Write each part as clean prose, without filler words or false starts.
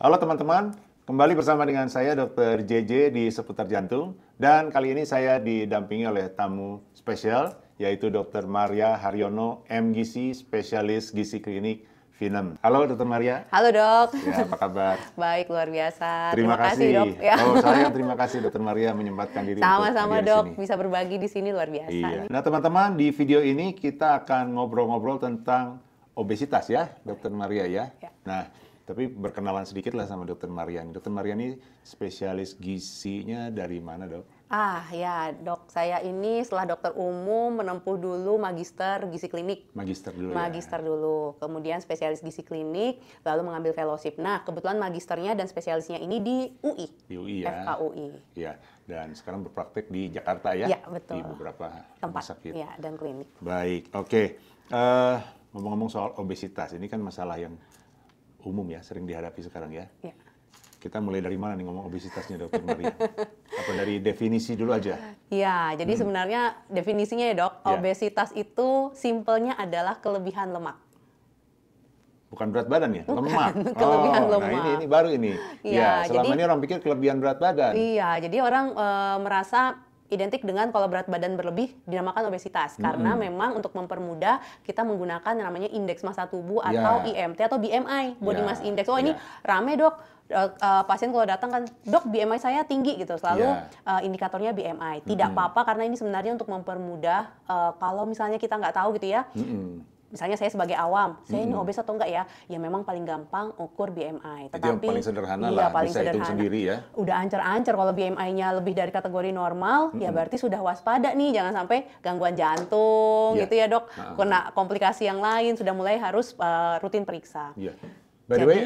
Halo teman-teman, kembali bersama dengan saya Dr. JJ di Seputar Jantung. Dan kali ini saya didampingi oleh tamu spesial, yaitu Dr. Maria Haryono, MGC, spesialis gizi klinik Vinem. Halo Dr. Maria. Halo dok. Ya, apa kabar? Baik, luar biasa. Terima kasih dok. Ya. Oh, saya terima kasih Dr. Maria menyempatkan diri Sama-sama untuk dok, hadir di sini. bisa berbagi di sini luar biasa. Iya. Nah teman-teman, di video ini kita akan ngobrol-ngobrol tentang obesitas ya, Dr. Maria ya. Ya. Nah, tapi berkenalan sedikit lah sama Dr. Maria. Dr. Maria ini spesialis gizinya dari mana, Dok? Ya dok, saya ini setelah dokter umum menempuh dulu magister gizi klinik. Magister dulu Magister dulu, kemudian spesialis gizi klinik, lalu mengambil fellowship. Nah, kebetulan magisternya dan spesialisnya ini di UI. Di UI ya. FKUI. Ya, dan sekarang berpraktek di Jakarta ya? Ya, betul. Di beberapa rumah Tempat sakit. ya, dan klinik. Baik, oke. Ngomong-ngomong soal obesitas, ini kan masalah yang umum ya, sering dihadapi sekarang ya. Ya. Kita mulai dari mana nih ngomong obesitasnya, Dr. Maria? Apa dari definisi dulu aja? Ya, jadi sebenarnya definisinya ya dok, Ya. obesitas itu simpelnya adalah kelebihan lemak. Bukan berat badan ya? Bukan, Lemak. kelebihan Nah lemak. ini baru ini. Iya, Ya, selama jadi- ini orang pikir kelebihan berat badan. Iya, jadi orang merasa identik dengan kalau berat badan berlebih dinamakan obesitas karena memang untuk mempermudah kita menggunakan yang namanya indeks massa tubuh atau Ya. IMT atau BMI, body Ya. mass index. Oh ini Ya. rame dok, pasien kalau datang kan dok BMI saya tinggi gitu, selalu Ya. indikatornya BMI. Tidak apa-apa karena ini sebenarnya untuk mempermudah kalau misalnya kita nggak tahu gitu ya. Misalnya saya sebagai awam, saya ini obes atau enggak ya? Ya memang paling gampang ukur BMI. Itu yang paling sederhana iya, lah, paling bisa hitung sendiri ya. Udah ancer-ancer kalau BMI-nya lebih dari kategori normal, ya berarti sudah waspada nih, jangan sampai gangguan jantung Iya. gitu ya dok, kena komplikasi yang lain, sudah mulai harus rutin periksa. Iya. By the way,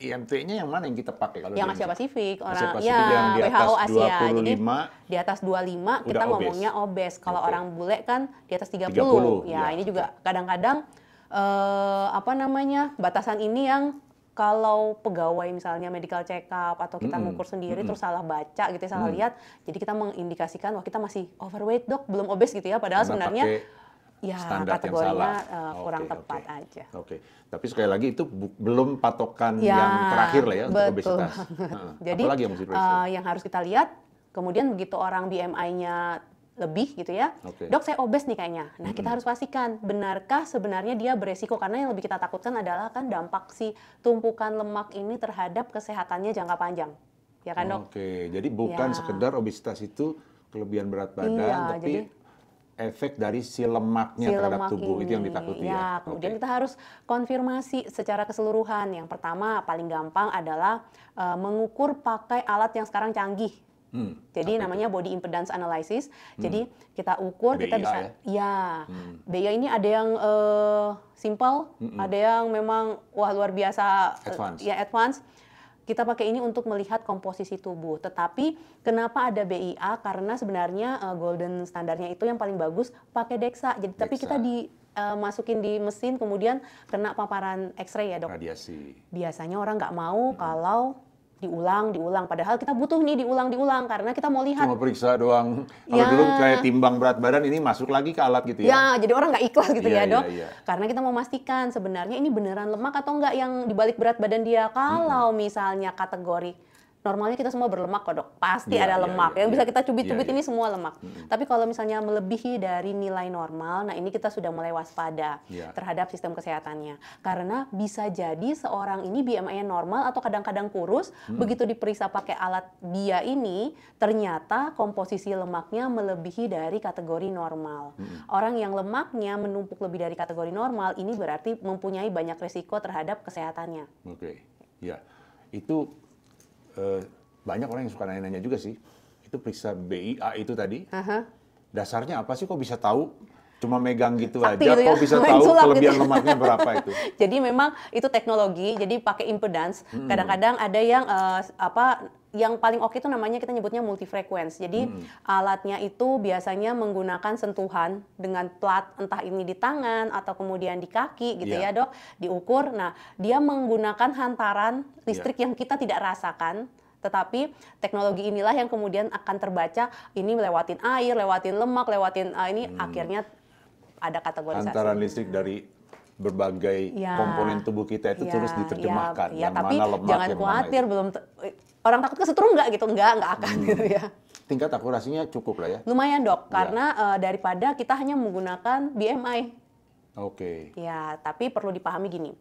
IMT-nya yang mana yang kita pakai kalau Yang di Asia Pasifik, Asia orang Pasifik ya yang di atas WHO Asia, jadi 25, di atas 25 kita udah obes. ngomongnya obes. Kalau Oke. orang bule kan di atas 30. 30, Ya, ya. ini juga kadang-kadang batasan ini yang kalau pegawai misalnya medical check up atau kita ngukur sendiri terus salah baca gitu ya, salah lihat, jadi kita mengindikasikan wah kita masih overweight dok, belum obes gitu ya, padahal Karena sebenarnya pakai ya standar yang kategorinya salah. kurang Oke, tepat oke. aja. Oke, tapi sekali lagi itu belum patokan Ya, yang terakhir lah ya untuk betul obesitas. banget. Heeh. Jadi apalagi yang mesti diperiksa? yang harus kita lihat, kemudian begitu orang BMI-nya lebih gitu ya, Oke. dok saya obes nih kayaknya. Nah kita harus pastikan benarkah sebenarnya dia beresiko, karena yang lebih kita takutkan adalah kan dampak si tumpukan lemak ini terhadap kesehatannya jangka panjang, ya kan dok? Oke, jadi bukan Ya. sekedar obesitas itu kelebihan berat badan, Iya, tapi jadi efek dari si lemaknya si terhadap lemak tubuh itu yang ini. ditakuti Ya, ya. kemudian Oke. kita harus konfirmasi secara keseluruhan. Yang pertama paling gampang adalah mengukur pakai alat yang sekarang canggih. Jadi namanya body impedance analysis. Jadi kita ukur, kita BIA bisa ya? BIA ini ada yang simple, ada yang memang wah luar biasa Advance. ya advance. Kita pakai ini untuk melihat komposisi tubuh. Tetapi kenapa ada BIA? Karena sebenarnya golden standarnya itu yang paling bagus pakai DEXA. Jadi tapi DEXA. kita masukin di mesin kemudian kena paparan X-ray ya dok. Radiasi. Biasanya orang nggak mau kalau diulang. Padahal kita butuh nih diulang karena kita mau lihat. Cuma periksa doang. Kalau Ya. dulu kayak timbang berat badan, ini masuk lagi ke alat gitu ya. Ya, jadi orang nggak ikhlas gitu Iya, ya dok. iya, iya. Karena kita mau memastikan sebenarnya ini beneran lemak atau enggak yang dibalik berat badan dia. Kalau misalnya kategori normalnya kita semua berlemak kok dok, pasti Iya, ada iya, lemak. iya, Yang bisa iya. kita cubit-cubit Iya, iya. ini semua lemak. Tapi kalau misalnya melebihi dari nilai normal, nah ini kita sudah mulai waspada Iya. terhadap sistem kesehatannya. Karena bisa jadi seorang ini BMI-nya normal atau kadang-kadang kurus, begitu diperiksa pakai alat dia ini, ternyata komposisi lemaknya melebihi dari kategori normal. Orang yang lemaknya menumpuk lebih dari kategori normal, ini berarti mempunyai banyak resiko terhadap kesehatannya. Oke, ya. Itu banyak orang yang suka nanya-nanya juga sih. Itu periksa BIA itu tadi. Dasarnya apa sih kok bisa tahu? Cuma megang gitu Sakti aja, gitu ya, kok bisa main tahu sulap kelebihan gitu. lemaknya berapa itu? Jadi memang itu teknologi, jadi pakai impedance. Kadang-kadang ada yang yang paling oke itu namanya kita nyebutnya multifrequency. Jadi alatnya itu biasanya menggunakan sentuhan dengan plat, entah ini di tangan atau kemudian di kaki gitu Iya. ya dok, diukur. Nah dia menggunakan hantaran listrik yang kita tidak rasakan. Tetapi teknologi inilah yang kemudian akan terbaca, ini lewatin air, lewatin lemak, lewatin ini akhirnya ada kategorisasi. Hantaran listrik dari berbagai Ya, komponen tubuh kita itu ya, terus diterjemahkan. ya, Yang tapi mana lemak, jangan yang mana khawatir, itu. belum orang takut kesetrum nggak gitu, nggak akan gitu ya. Tingkat akurasinya cukup lah ya. Lumayan dok, Ya. karena daripada kita hanya menggunakan BMI. Oke. Ya, tapi perlu dipahami gini.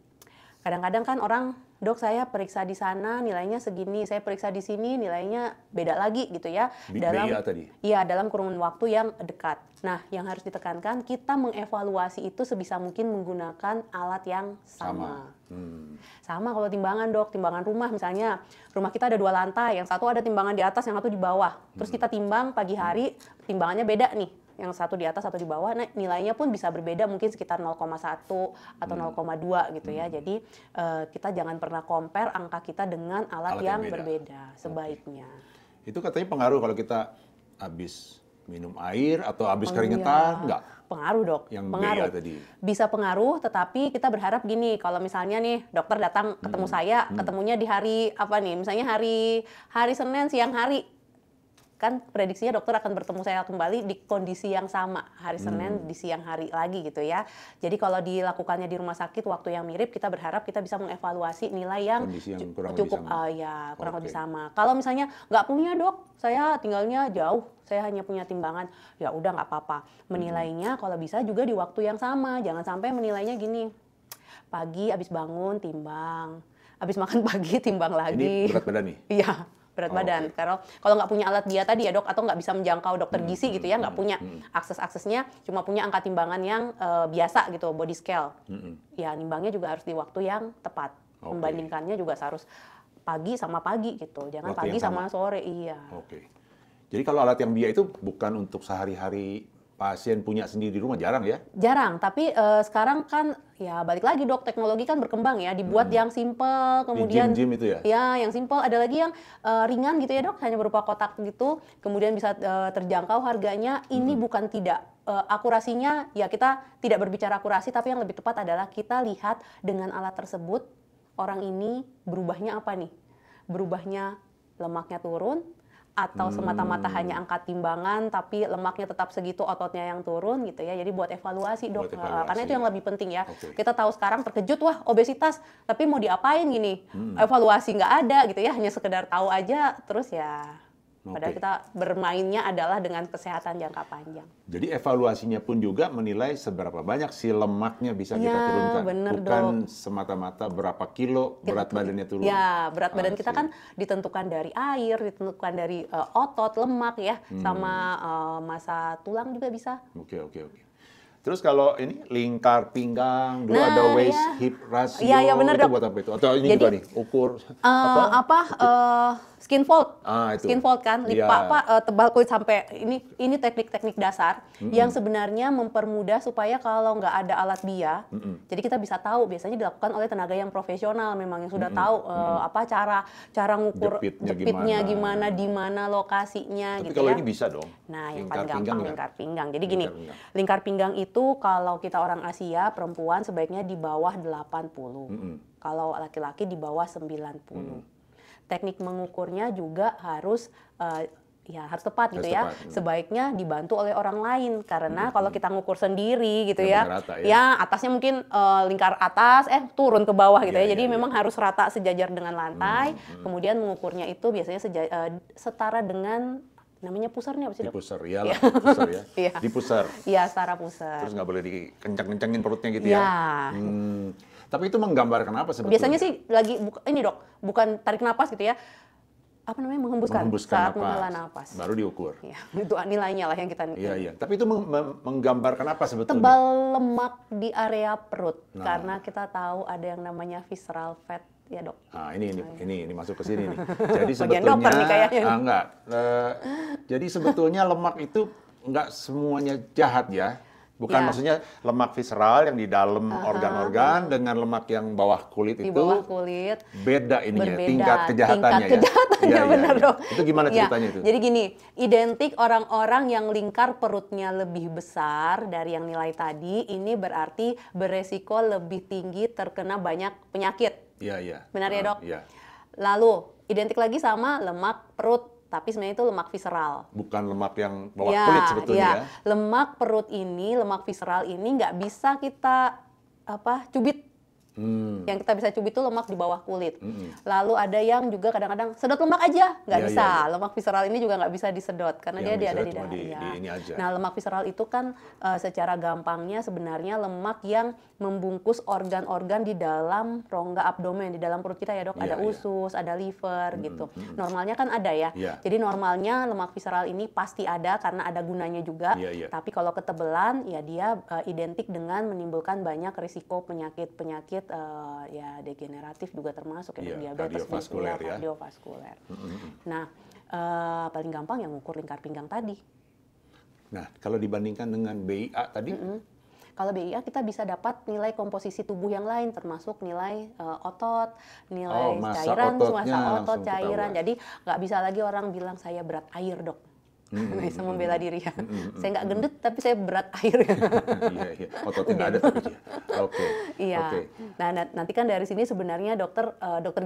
Kadang-kadang kan orang, dok saya periksa di sana nilainya segini, saya periksa di sini nilainya beda lagi gitu ya. BIA tadi? Iya, dalam kurun waktu yang dekat. Nah, yang harus ditekankan, kita mengevaluasi itu sebisa mungkin menggunakan alat yang sama. Sama kalau timbangan dok, timbangan rumah misalnya, rumah kita ada 2 lantai, yang satu ada timbangan di atas, yang satu di bawah. Terus kita timbang pagi hari, timbangannya beda nih. Yang satu di atas, satu di bawah, nah nilainya pun bisa berbeda mungkin sekitar 0,1 atau 0,2 gitu ya. Jadi kita jangan pernah compare angka kita dengan alat yang berbeda sebaiknya. Itu katanya pengaruh kalau kita habis minum air atau habis keringetan, enggak? Pengaruh dok, Yang pengaruh. BA tadi. Bisa pengaruh, tetapi kita berharap gini, kalau misalnya nih dokter datang ketemu saya, ketemunya di hari apa nih, misalnya hari Senin siang hari, kan prediksinya dokter akan bertemu saya kembali di kondisi yang sama hari Senin di siang hari lagi gitu ya. Jadi kalau dilakukannya di rumah sakit waktu yang mirip, kita berharap kita bisa mengevaluasi nilai yang Kondisi yang kurang cukup lebih sama. kurang lebih sama. Kalau misalnya nggak punya dok, saya tinggalnya jauh, saya hanya punya timbangan, ya udah nggak apa-apa. Menilainya kalau bisa juga di waktu yang sama, jangan sampai menilainya gini. Pagi abis bangun timbang, abis makan pagi timbang lagi. Ini berat badan nih? Iya. Berat badan. Kalau nggak punya alat dia tadi ya dok, atau nggak bisa menjangkau dokter gizi gitu ya, nggak punya aksesnya, cuma punya angka timbangan yang biasa gitu, body scale. Ya nimbangnya juga harus di waktu yang tepat. Membandingkannya juga harus pagi sama pagi gitu, jangan Waktu pagi yang sama sore. Iya. Oke. Jadi kalau alat yang BIA itu bukan untuk sehari-hari pasien punya sendiri di rumah, jarang ya? Jarang, tapi sekarang kan ya balik lagi dok, teknologi kan berkembang ya, dibuat yang simple, kemudian Di gym itu ya? Ya, yang simple, ada lagi yang ringan gitu ya dok, hanya berupa kotak gitu, kemudian bisa terjangkau harganya. Ini bukan tidak akurasinya, ya kita tidak berbicara akurasi, tapi yang lebih tepat adalah kita lihat dengan alat tersebut orang ini berubahnya apa nih? Berubahnya lemaknya turun, atau semata-mata hanya angka timbangan tapi lemaknya tetap segitu, ototnya yang turun gitu ya. Jadi buat evaluasi dok, karena itu yang lebih penting ya. Kita tahu sekarang terkejut, wah obesitas, tapi mau diapain gini? Evaluasi nggak ada gitu ya, hanya sekedar tahu aja terus ya. Padahal kita bermainnya adalah dengan kesehatan jangka panjang. Jadi evaluasinya pun juga menilai seberapa banyak si lemaknya bisa kita Ya, turunkan. bener, Bukan dok. semata-mata berapa kilo berat badannya turun. Ya, berat badan kita kan ditentukan dari air, ditentukan dari otot, lemak ya, sama massa tulang juga bisa. Oke. Terus kalau ini lingkar pinggang, dulu Nah, ada waist ya. hip ratio, Iya, bener, itu Dok. buat apa itu? Atau ini Jadi, juga nih, ukur skin fold. Itu. Skin fold kan, tebal kulit sampai ini teknik-teknik dasar yang sebenarnya mempermudah supaya kalau nggak ada alat BIA, jadi kita bisa tahu, biasanya dilakukan oleh tenaga yang profesional memang yang sudah tahu cara ngukur jepitnya gimana, di mana lokasinya. Tapi gitu kalau ya. ini bisa dong. Nah, yang Lingkar paling pinggang gampang ya? lingkar pinggang. Jadi gini, lingkar pinggang itu kalau kita orang Asia, perempuan sebaiknya di bawah 80. Kalau laki-laki di bawah 90. Teknik mengukurnya juga harus harus tepat gitu ya. Sebaiknya dibantu oleh orang lain, karena kalau kita ngukur sendiri gitu ya, rata, ya atasnya mungkin lingkar atas turun ke bawah gitu ya. Jadi Iya. memang harus rata sejajar dengan lantai. Kemudian mengukurnya itu biasanya setara dengan namanya pusarnya apa sih dok? Dipuser, iyalah, pusar ya. Iya. Dipuser. Iya, setara pusar. Terus nggak boleh dikencang-kencangin perutnya gitu Ya. ya. Tapi itu menggambarkan apa sebetulnya? Biasanya sih lagi ini dok, bukan tarik napas gitu ya. Apa namanya, menghembuskan saat menghela napas. Baru diukur. Ya, itu nilainya lah yang kita. Iya. Tapi itu menggambarkan apa sebetulnya? Tebal lemak di area perut, karena kita tahu ada yang namanya visceral fat ya dok. Nah, ini masuk ke sini nih. Jadi Bagian sebetulnya dokter nih kayaknya. Enggak. Jadi sebetulnya lemak itu enggak semuanya jahat ya. Bukan Ya. maksudnya lemak visceral yang di dalam organ-organ dengan lemak yang bawah kulit Di itu bawah kulit. beda ininya, Berbeda. tingkat kejahatannya ya. Iya, Benar iya. dok. Itu gimana Ya, ceritanya itu? Jadi gini, identik orang-orang yang lingkar perutnya lebih besar dari yang nilai tadi, ini berarti beresiko lebih tinggi terkena banyak penyakit. Iya. Benar ya dok? Iya. Lalu, identik lagi sama lemak perut, tapi sebenarnya itu lemak visceral. Bukan lemak yang bawah kulit sebetulnya ya. Lemak perut ini, lemak visceral ini nggak bisa kita cubit. Yang kita bisa cubit itu lemak di bawah kulit. Lalu ada yang juga kadang-kadang sedot lemak aja, nggak bisa. Lemak visceral ini juga nggak bisa disedot karena Yang dia ada di cuma dalam. ini aja. Nah, lemak visceral itu kan secara gampangnya sebenarnya lemak yang membungkus organ-organ di dalam rongga abdomen, di dalam perut kita ya dok. Ada usus, ada liver gitu. Normalnya kan ada ya. Jadi normalnya lemak visceral ini pasti ada karena ada gunanya juga. Tapi kalau ketebelan ya dia identik dengan menimbulkan banyak risiko penyakit-penyakit ya degeneratif juga termasuk ya, diabetes, kardiovaskuler. Nah, paling gampang yang ngukur lingkar pinggang tadi. Nah, kalau dibandingkan dengan BIA tadi? Kalau BIA kita bisa dapat nilai komposisi tubuh yang lain, termasuk nilai otot, nilai cairan, massa otot, cairan. Jadi nggak bisa lagi orang bilang saya berat air dok. Bisa membela diri ya. Saya nggak gendut tapi saya berat air. Ototnya nggak ada tapi Oke. Nah nanti kan dari sini sebenarnya dokter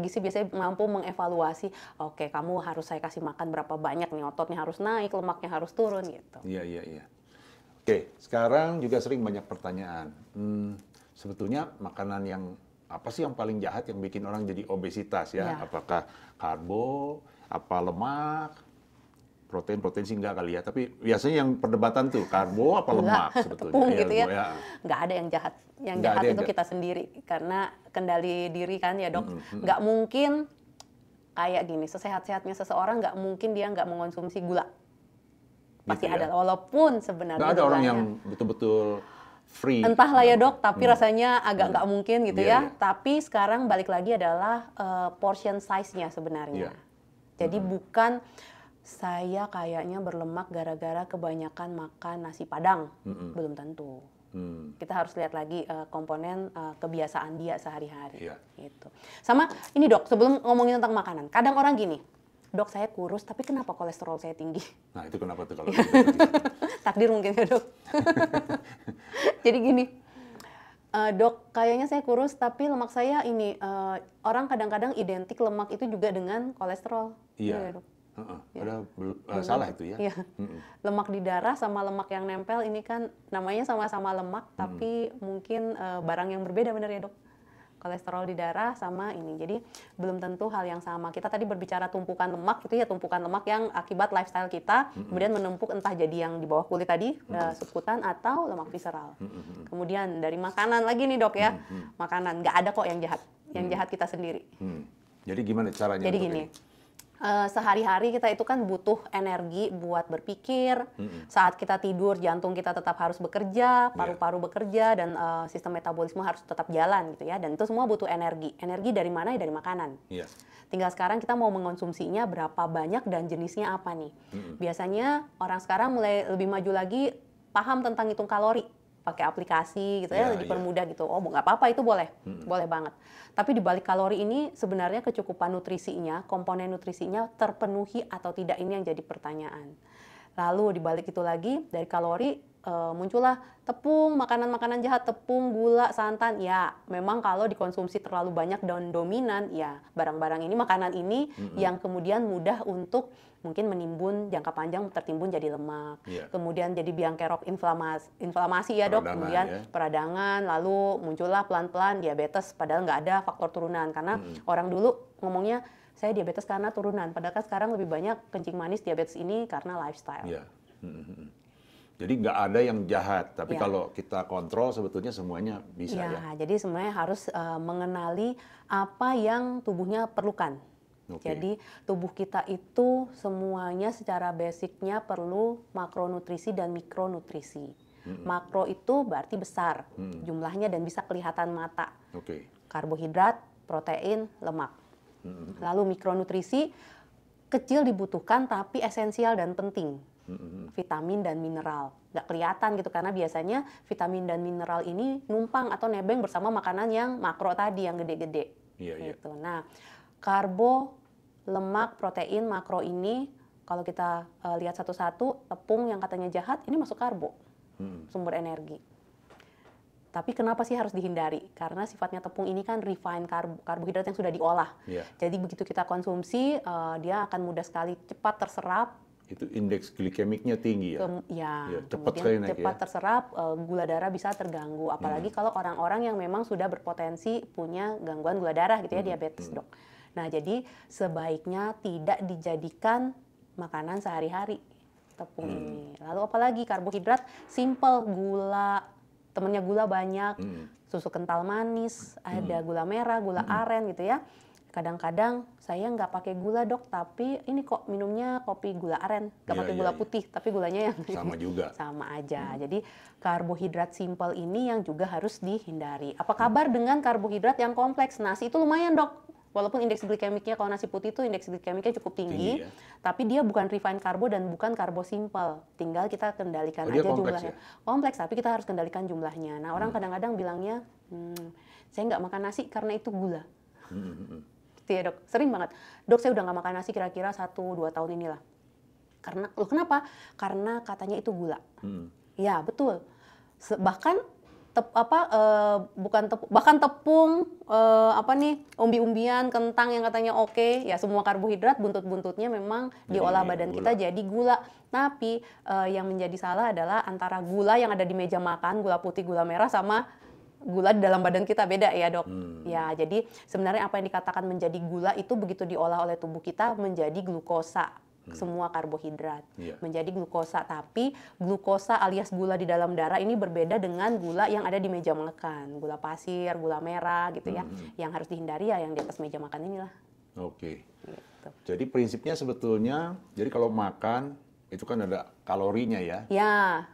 gizi biasanya mampu mengevaluasi. Oke, kamu harus saya kasih makan berapa banyak nih, ototnya harus naik, lemaknya harus turun gitu. Iya. Oke, sekarang juga sering banyak pertanyaan. Sebetulnya makanan yang apa sih yang paling jahat yang bikin orang jadi obesitas ya? Apakah karbo, apa lemak? Protein sih enggak kali ya, tapi biasanya yang perdebatan tuh karbo apa lemak sebetulnya. Tepung gitu ya. Nggak ada yang jahat. Yang jahat itu kita sendiri karena kendali diri kan ya dok. Nggak mungkin kayak gini, sesehat-sehatnya seseorang nggak mungkin dia nggak mengonsumsi gula. Pasti gitu ada, walaupun sebenarnya nggak ada orang yang betul-betul free. Entahlah ya dok, tapi rasanya agak nggak mungkin gitu ya. Tapi sekarang balik lagi adalah portion size-nya sebenarnya. Jadi bukan saya kayaknya berlemak gara-gara kebanyakan makan nasi padang, belum tentu. Kita harus lihat lagi komponen kebiasaan dia sehari-hari. Gitu. Sama ini dok, sebelum ngomongin tentang makanan, kadang orang gini, dok saya kurus tapi kenapa kolesterol saya tinggi? Nah itu kenapa tuh kalau Takdir mungkin ya dok. Jadi gini, dok kayaknya saya kurus tapi lemak saya ini, orang kadang-kadang identik lemak itu juga dengan kolesterol. Iya dok. Salah itu ya. Lemak di darah sama lemak yang nempel ini kan namanya sama-sama lemak tapi mungkin barang yang berbeda, benar ya dok? Kolesterol di darah sama ini, jadi belum tentu hal yang sama. Kita tadi berbicara tumpukan lemak, itu ya tumpukan lemak yang akibat lifestyle kita kemudian menumpuk entah jadi yang di bawah kulit tadi, subkutan atau lemak visceral. Kemudian dari makanan lagi nih dok ya, makanan nggak ada kok yang jahat, yang jahat kita sendiri. Jadi gimana caranya? Jadi gini, sehari-hari kita itu kan butuh energi buat berpikir. Saat kita tidur, jantung kita tetap harus bekerja, paru-paru bekerja, dan sistem metabolisme harus tetap jalan gitu ya. Dan itu semua butuh energi. Energi dari mana? Ya dari makanan. Tinggal sekarang kita mau mengonsumsinya berapa banyak dan jenisnya apa nih. Biasanya orang sekarang mulai lebih maju lagi paham tentang hitung kalori. Pakai aplikasi gitu ya, dipermudah gitu. Oh nggak apa-apa, itu boleh. Boleh banget. Tapi di balik kalori ini sebenarnya kecukupan nutrisinya, komponen nutrisinya terpenuhi atau tidak, ini yang jadi pertanyaan. Lalu di balik itu lagi, dari kalori muncullah tepung, makanan-makanan jahat, tepung, gula, santan. Ya, memang kalau dikonsumsi terlalu banyak dan dominan, ya barang-barang ini, makanan ini yang kemudian mudah untuk mungkin menimbun jangka panjang tertimbun jadi lemak. Kemudian jadi biang kerok inflamasi ya dok, kemudian peradangan, lalu muncullah pelan-pelan diabetes, padahal nggak ada faktor turunan. Karena orang dulu ngomongnya, saya diabetes karena turunan, padahal kan sekarang lebih banyak kencing manis diabetes ini karena lifestyle. Jadi nggak ada yang jahat, tapi kalau kita kontrol sebetulnya semuanya bisa ya. Jadi sebenarnya harus mengenali apa yang tubuhnya perlukan. Jadi tubuh kita itu semuanya secara basicnya perlu makronutrisi dan mikronutrisi. Makro itu berarti besar jumlahnya dan bisa kelihatan mata. Karbohidrat, protein, lemak. Lalu mikronutrisi kecil dibutuhkan tapi esensial dan penting. Vitamin dan mineral. Nggak kelihatan gitu karena biasanya vitamin dan mineral ini numpang atau nebeng bersama makanan yang makro tadi, yang gede-gede. Gitu. Nah, karbo, lemak, protein, makro ini kalau kita lihat satu-satu, tepung yang katanya jahat ini masuk karbo, sumber energi. Tapi kenapa sih harus dihindari? Karena sifatnya tepung ini kan refined karbohidrat yang sudah diolah. Jadi begitu kita konsumsi, dia akan mudah sekali cepat terserap itu indeks glikemiknya tinggi ya. Ya, cepat sekali kemudian naik cepat ya. terserap, gula darah bisa terganggu. Apalagi kalau orang-orang yang memang sudah berpotensi punya gangguan gula darah gitu ya, diabetes, Dok. Nah, jadi sebaiknya tidak dijadikan makanan sehari-hari tepung ini. Lalu apalagi karbohidrat simple, gula, temennya gula banyak, susu kental manis, ada gula merah, gula aren gitu ya. Kadang-kadang saya nggak pakai gula, Dok, tapi ini kok minumnya kopi gula aren, nggak Iya, pakai iya, gula iya. putih, tapi gulanya yang Sama juga. sama aja. Jadi karbohidrat simple ini yang juga harus dihindari. Apa kabar dengan karbohidrat yang kompleks? Nasi itu lumayan, Dok. Walaupun indeks glikemiknya kalau nasi putih itu indeks glikemiknya cukup tinggi, Tinggi, ya. tapi dia bukan refined karbo dan bukan karbo simple. Tinggal kita kendalikan Oh, dia aja kompleks jumlahnya. ya? Kompleks, tapi kita harus kendalikan jumlahnya. Nah, orang kadang-kadang bilangnya, saya nggak makan nasi karena itu gula. Gitu ya, Dok. Sering banget. Dok, saya udah nggak makan nasi kira-kira 1-2 tahun inilah. Karena, loh kenapa? Karena katanya itu gula. Ya, betul. Bahkan bahkan tepung, umbi-umbian, kentang yang katanya oke, ya semua karbohidrat buntut-buntutnya memang diolah badan gula. kita jadi gula. Tapi yang menjadi salah adalah antara gula yang ada di meja makan, gula putih, gula merah, sama gula di dalam badan kita, beda ya, Dok. Ya, jadi sebenarnya apa yang dikatakan menjadi gula itu begitu diolah oleh tubuh kita menjadi glukosa. Semua karbohidrat menjadi glukosa, tapi glukosa alias gula di dalam darah ini berbeda dengan gula yang ada di meja makan, gula pasir, gula merah gitu ya. Yang harus dihindari ya yang di atas meja makan inilah. Oke. Gitu. Jadi prinsipnya sebetulnya, jadi kalau makan itu kan ada kalorinya ya. Ya,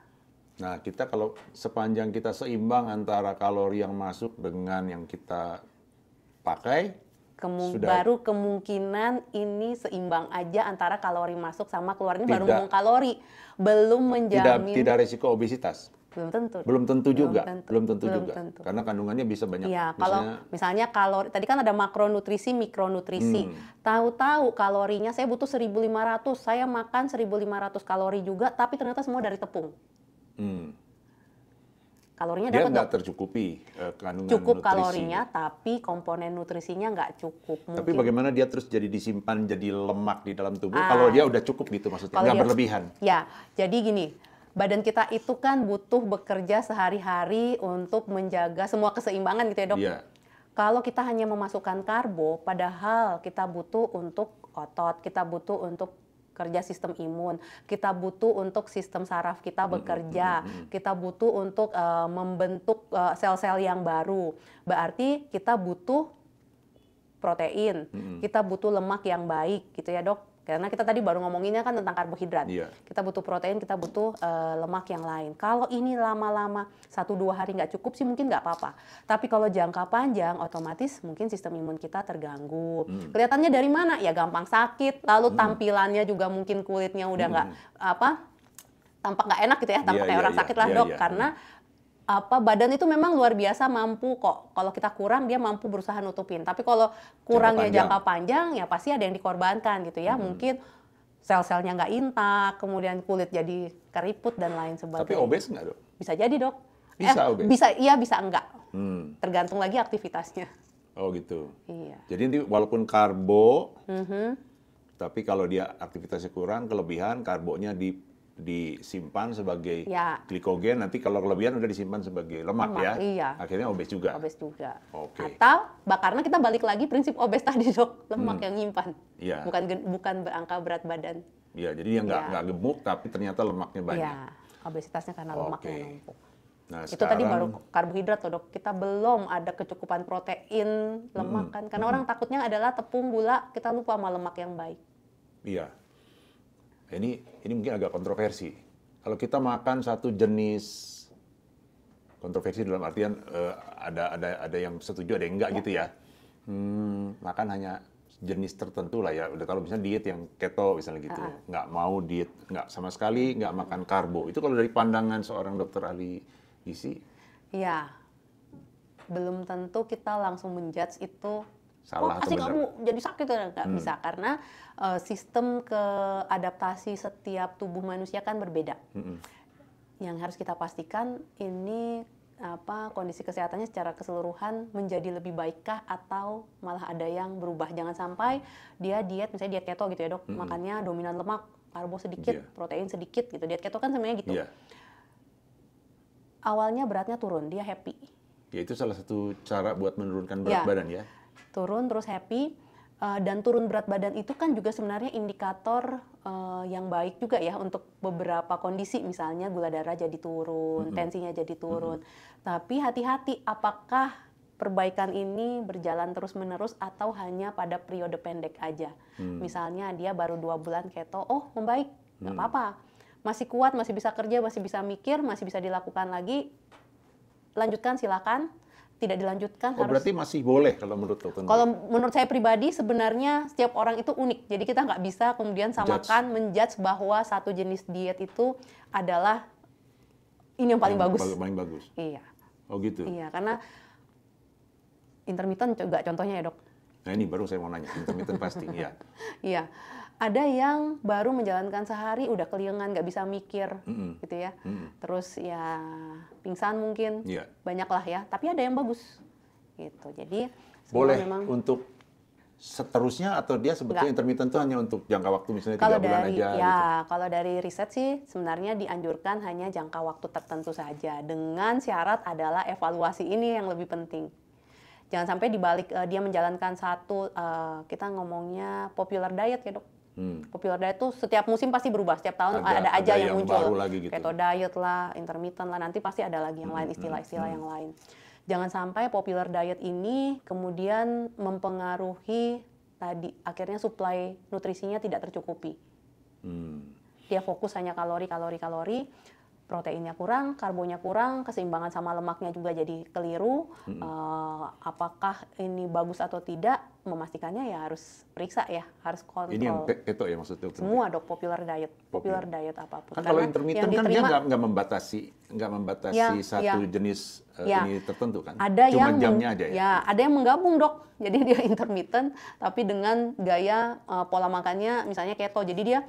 Nah, kita kalau sepanjang kita seimbang antara kalori yang masuk dengan yang kita pakai, baru kemungkinan ini seimbang aja antara kalori masuk sama keluar. Ini baru Tidak. ngomong kalori, belum menjamin. tidak resiko obesitas. Belum tentu. Belum tentu juga. Belum tentu. Karena kandungannya bisa banyak. Iya, kalau misalnya kalori, tadi kan ada makronutrisi, mikronutrisi. Tahu-tahu kalorinya saya butuh 1.500, saya makan 1.500 kalori juga, tapi ternyata semua dari tepung. Kalorinya dia dapat, nggak Dok. tercukupi kandungan Cukup nutrisi. kalorinya, tapi komponen nutrisinya nggak cukup. Tapi Mungkin bagaimana dia terus jadi disimpan jadi lemak di dalam tubuh? Kalau dia udah cukup gitu maksudnya, kalau nggak dia- berlebihan. Ya, jadi gini, badan kita itu kan butuh bekerja sehari-hari untuk menjaga semua keseimbangan gitu ya, Dok. Iya. Kalau kita hanya memasukkan karbo, padahal kita butuh untuk otot, kita butuh untuk kerja sistem imun, kita butuh untuk sistem saraf kita bekerja, kita butuh untuk membentuk sel-sel yang baru. Berarti kita butuh protein, kita butuh lemak yang baik gitu ya, Dok. Karena kita tadi baru ngomonginnya kan tentang karbohidrat. Iya. Kita butuh protein, kita butuh lemak yang lain. Kalau ini lama-lama 1-2 hari nggak cukup sih mungkin nggak apa-apa. Tapi kalau jangka panjang, otomatis mungkin sistem imun kita terganggu. Kelihatannya dari mana? Ya gampang sakit. Lalu tampilannya juga mungkin kulitnya udah nggak tampak nggak enak gitu ya, tampak kayak orang sakit lah, Dok. Karena badan itu memang luar biasa mampu kok. Kalau kita kurang, dia mampu berusaha nutupin. Tapi kalau kurangnya jangka panjang, ya pasti ada yang dikorbankan gitu ya. Mungkin sel-selnya nggak intak, kemudian kulit jadi keriput dan lain sebagainya. Tapi obes nggak, Dok? Bisa jadi, Dok. Bisa obes? Bisa, iya bisa enggak. Tergantung lagi aktivitasnya. Oh gitu. Iya. Jadi nanti walaupun karbo, tapi kalau dia aktivitasnya kurang, kelebihan karbonya disimpan sebagai glikogen, nanti kalau kelebihan udah disimpan sebagai lemak ya. Iya. Akhirnya obes juga. Obes juga. Oke. Atau karena kita balik lagi prinsip obes tadi, Dok, lemak yang nyimpan. Iya. Bukan berangka berat badan. Iya, jadi dia nggak gemuk tapi ternyata lemaknya banyak. Iya, obesitasnya karena lemaknya numpuk. Nah, itu tadi baru karbohidrat loh, Dok. Kita belum ada kecukupan protein, lemak kan. Karena orang takutnya adalah tepung, gula, kita lupa sama lemak yang baik. Iya. Ini mungkin agak kontroversi. Kalau kita makan satu jenis, kontroversi dalam artian ada yang setuju, ada yang enggak gitu ya. Makan hanya jenis tertentu lah ya. Udah kalau misalnya diet yang keto misalnya gitu, nggak mau diet, nggak sama sekali nggak makan karbo. Itu kalau dari pandangan seorang dokter ahli gizi? Iya. Belum tentu kita langsung menjudge itu salah atau benar. Kamu jadi sakit nggak bisa, karena sistem keadaptasi setiap tubuh manusia kan berbeda. Yang harus kita pastikan ini kondisi kesehatannya secara keseluruhan menjadi lebih baikkah atau malah ada yang berubah. Jangan sampai dia diet, misalnya diet keto gitu ya, Dok, makannya dominan lemak karbo sedikit, Iya. protein sedikit gitu. Diet keto kan sebenarnya gitu. Iya. Awalnya beratnya turun, dia happy. Ya itu salah satu cara buat menurunkan Ya. berat badan ya. Turun terus happy, dan turun berat badan itu kan juga sebenarnya indikator yang baik juga ya untuk beberapa kondisi, misalnya gula darah jadi turun, tensinya jadi turun. Tapi hati-hati, apakah perbaikan ini berjalan terus-menerus atau hanya pada periode pendek aja. Misalnya dia baru 2 bulan keto, oh membaik, nggak apa-apa. Masih kuat, masih bisa kerja, masih bisa mikir, masih bisa dilakukan lagi, lanjutkan silakan. Tidak dilanjutkan Oh, harus. berarti masih boleh kalau menurut dokter? Kalau menurut saya pribadi sebenarnya setiap orang itu unik. Jadi kita nggak bisa kemudian samakan menjudge bahwa satu jenis diet itu adalah ini yang paling bagus. Paling bagus. Iya. Oh gitu. Iya, karena intermittent juga contohnya ya, Dok. Nah ini baru saya mau nanya, intermittent fasting ya. Iya. Ada yang baru menjalankan sehari udah keliengan, nggak bisa mikir, gitu ya. Terus ya pingsan mungkin, Iya. banyak lah ya. Tapi ada yang bagus, gitu. Jadi semua Boleh memang. untuk seterusnya atau dia sebetulnya intermittent itu hanya untuk jangka waktu misalnya 3 Kalau bulan dari aja ya, gitu. kalau dari riset sih sebenarnya dianjurkan hanya jangka waktu tertentu saja. Dengan syarat adalah evaluasi ini yang lebih penting. Jangan sampai dibalik dia menjalankan satu kita ngomongnya popular diet ya, Dok. Popular diet tuh setiap musim pasti berubah, setiap tahun ada aja yang muncul. baru lagi gitu. Keto diet lah, intermittent lah, nanti pasti ada lagi yang lain, istilah-istilah yang lain. Jangan sampai popular diet ini kemudian mempengaruhi tadi akhirnya suplai nutrisinya tidak tercukupi. Dia fokus hanya kalori, proteinnya kurang, karbonya kurang, keseimbangan sama lemaknya juga jadi keliru. Apakah ini bagus atau tidak? Memastikannya ya harus periksa ya, harus kontrol. Ini yang keto ya maksudnya? Semua Dok, popular diet apapun. Kan kalau Karena intermittent yang kan dia diterima- nggak membatasi Ya, satu ya. jenis Ya. ini tertentu kan? Ada Cuma yang jamnya aja ya? ada yang menggabung, Dok. Jadi dia intermittent tapi dengan gaya pola makannya misalnya keto. Jadi dia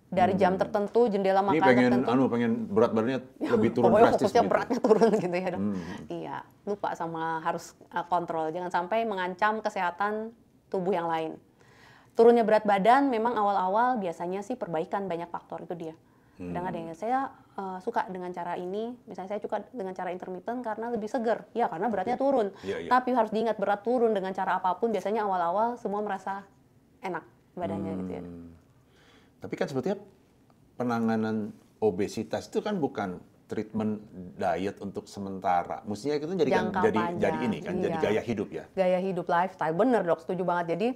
dari jam tertentu, jendela Ini makan pengen tertentu. pengen berat badannya lebih turun Pokoknya drastis fokusnya gitu. beratnya turun gitu ya, Dok. Iya, lupa sama harus kontrol. Jangan sampai mengancam kesehatan tubuh yang lain. Turunnya berat badan memang awal-awal biasanya sih perbaikan, banyak faktor itu dia. Kadang ada yang saya suka dengan cara ini, misalnya saya suka dengan cara intermittent karena lebih seger. Ya, karena beratnya turun. Iya, iya. Tapi harus diingat berat turun dengan cara apapun biasanya awal-awal semua merasa enak badannya gitu ya. Tapi kan sebetulnya penanganan obesitas itu kan bukan treatment diet untuk sementara. Mestinya itu Jangka panjang, jadi ini kan, jadi iya. gaya hidup ya. Gaya hidup lifestyle, bener Dok, setuju banget. Jadi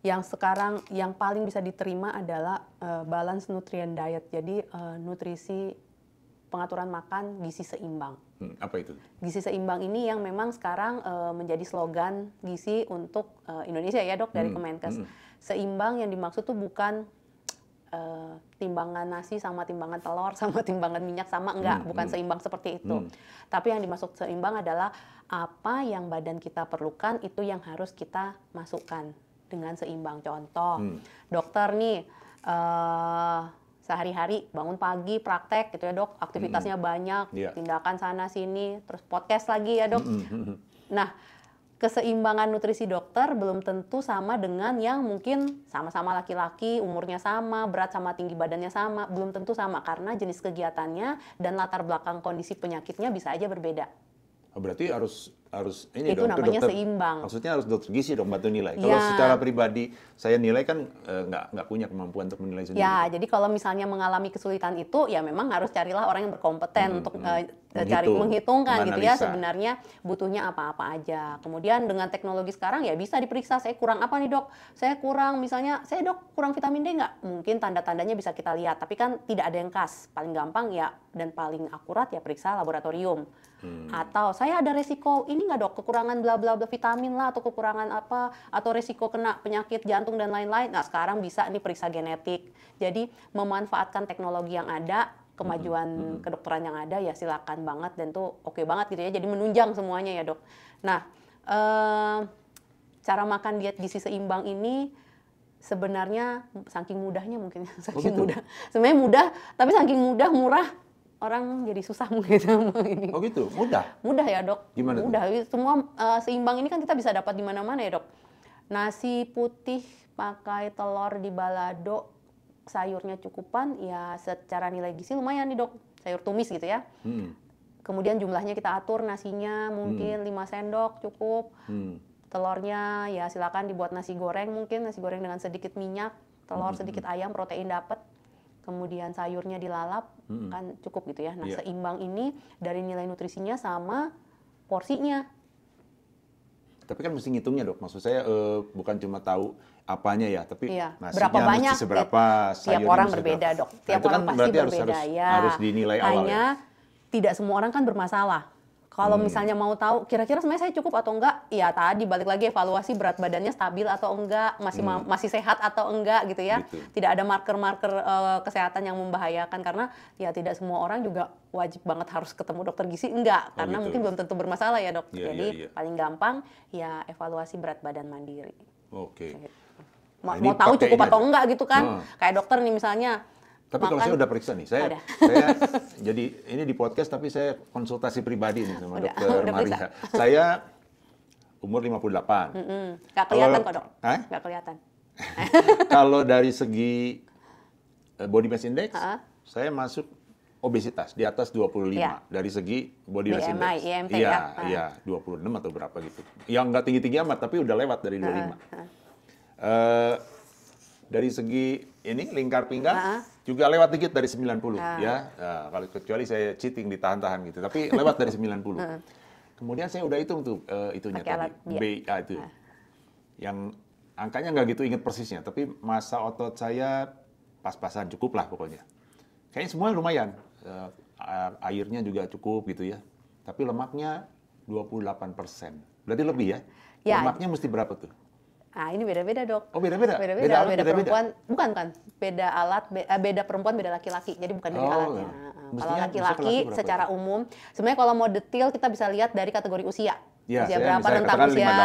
yang sekarang yang paling bisa diterima adalah balance nutrient diet. Jadi nutrisi, pengaturan makan, gizi seimbang. Apa itu? Gizi seimbang ini yang memang sekarang menjadi slogan gizi untuk Indonesia ya, Dok, dari Kemenkes. Seimbang yang dimaksud tuh bukan timbangan nasi sama timbangan telur sama timbangan minyak sama, enggak, bukan seimbang seperti itu. Tapi yang dimaksud seimbang adalah apa yang badan kita perlukan itu yang harus kita masukkan dengan seimbang. Contoh, dokter nih sehari-hari bangun pagi praktek gitu ya, Dok, aktivitasnya banyak, Iya. tindakan sana sini, terus podcast lagi ya, Dok. Nah, keseimbangan nutrisi dokter belum tentu sama dengan yang mungkin sama-sama laki-laki, umurnya sama, berat sama tinggi badannya sama, belum tentu sama karena jenis kegiatannya dan latar belakang kondisi penyakitnya bisa aja berbeda. Oh, berarti harus ini Itu dong, namanya dokter, seimbang. Maksudnya harus dokter gizi dong bantu nilai. Kalau Ya. secara pribadi saya nilai kan nggak punya kemampuan untuk menilai sendiri. Ya, jadi kalau misalnya mengalami kesulitan itu, ya memang harus carilah orang yang berkompeten untuk cari menghitungkan gitu ya menganalisa. sebenarnya butuhnya apa-apa aja. Kemudian dengan teknologi sekarang ya bisa diperiksa, saya kurang apa nih, Dok? Saya kurang misalnya, saya Dok kurang vitamin D nggak? Mungkin tanda-tandanya bisa kita lihat, tapi kan tidak ada yang khas. Paling gampang ya dan paling akurat ya periksa laboratorium. Atau saya ada resiko ini nggak, Dok, kekurangan bla bla bla vitamin lah atau kekurangan apa atau resiko kena penyakit jantung dan lain-lain. Nah, sekarang bisa nih periksa genetik. Jadi memanfaatkan teknologi yang ada, kemajuan kedokteran yang ada ya silakan banget dan tuh oke banget gitu ya. Jadi menunjang semuanya ya, Dok. Nah, cara makan diet gizi seimbang ini sebenarnya saking mudahnya mungkin saking mudah. Sebenarnya mudah, tapi saking mudah murah orang jadi susah mungkin sama ini. Oh gitu, mudah. Mudah ya, Dok. Gimana tuh? Mudah. Semua seimbang ini kan kita bisa dapat di mana-mana ya, Dok. Nasi putih pakai telur di balado sayurnya cukupan, ya secara nilai gizi lumayan nih dok. Sayur tumis gitu ya. Kemudian jumlahnya kita atur, nasinya mungkin 5 sendok cukup. Telurnya ya silakan dibuat nasi goreng, mungkin nasi goreng dengan sedikit minyak, telur sedikit ayam, protein dapat. Kemudian sayurnya dilalap, kan cukup gitu ya. Nah seimbang ini dari nilai nutrisinya sama porsinya. Tapi kan mesti ngitungnya dok, maksud saya bukan cuma tahu apanya ya, tapi nasinya berapa banyak, mesti seberapa, tiap orang berbeda dok, tiap orang kan pasti berbeda ya. Harus dinilai awal Hanya ya. tidak semua orang kan bermasalah. Kalau misalnya mau tahu kira-kira sebenarnya saya cukup atau enggak, ya tadi balik lagi evaluasi berat badannya stabil atau enggak, masih sehat atau enggak gitu ya. Gitu. Tidak ada marker-marker kesehatan yang membahayakan, karena ya tidak semua orang juga wajib banget harus ketemu dokter gizi, enggak, karena gitu. mungkin belum tentu bermasalah ya dok. Jadi paling gampang ya evaluasi berat badan mandiri. Oke. Gitu. Nah, mau tahu cukup atau enggak gitu kan. Kayak dokter nih misalnya. Tapi kalau saya udah periksa nih, saya jadi ini di podcast tapi saya konsultasi pribadi nih sama dokter Maria. Saya umur 58. Nggak kelihatan kok dok. Nggak kelihatan. Kalau dari segi body mass index, saya masuk obesitas di atas 25 dari segi body mass index. IMT Iya, 26 atau berapa gitu. Yang nggak tinggi-tinggi amat, tapi udah lewat dari 25. Dari segi ini lingkar pinggang juga lewat dikit dari 90 ya. Kalau kecuali saya cheating ditahan-tahan gitu, tapi lewat dari 90. Kemudian saya udah hitung tuh itunya tadi, BA itu. Yang angkanya nggak gitu inget persisnya, tapi massa otot saya pas-pasan, cukup lah pokoknya. Kayaknya semua lumayan. Airnya juga cukup gitu ya. Tapi lemaknya 28%. Berarti lebih ya? Lemaknya mesti berapa tuh? Nah, ini beda-beda dok. Oh beda-beda? Beda perempuan, bukan. Beda alat, beda perempuan, beda laki-laki. Jadi bukan dari alatnya. Kalau laki-laki secara umum, sebenarnya kalau mau detail kita bisa lihat dari kategori usia. Ya, usia berapa, rentang usia,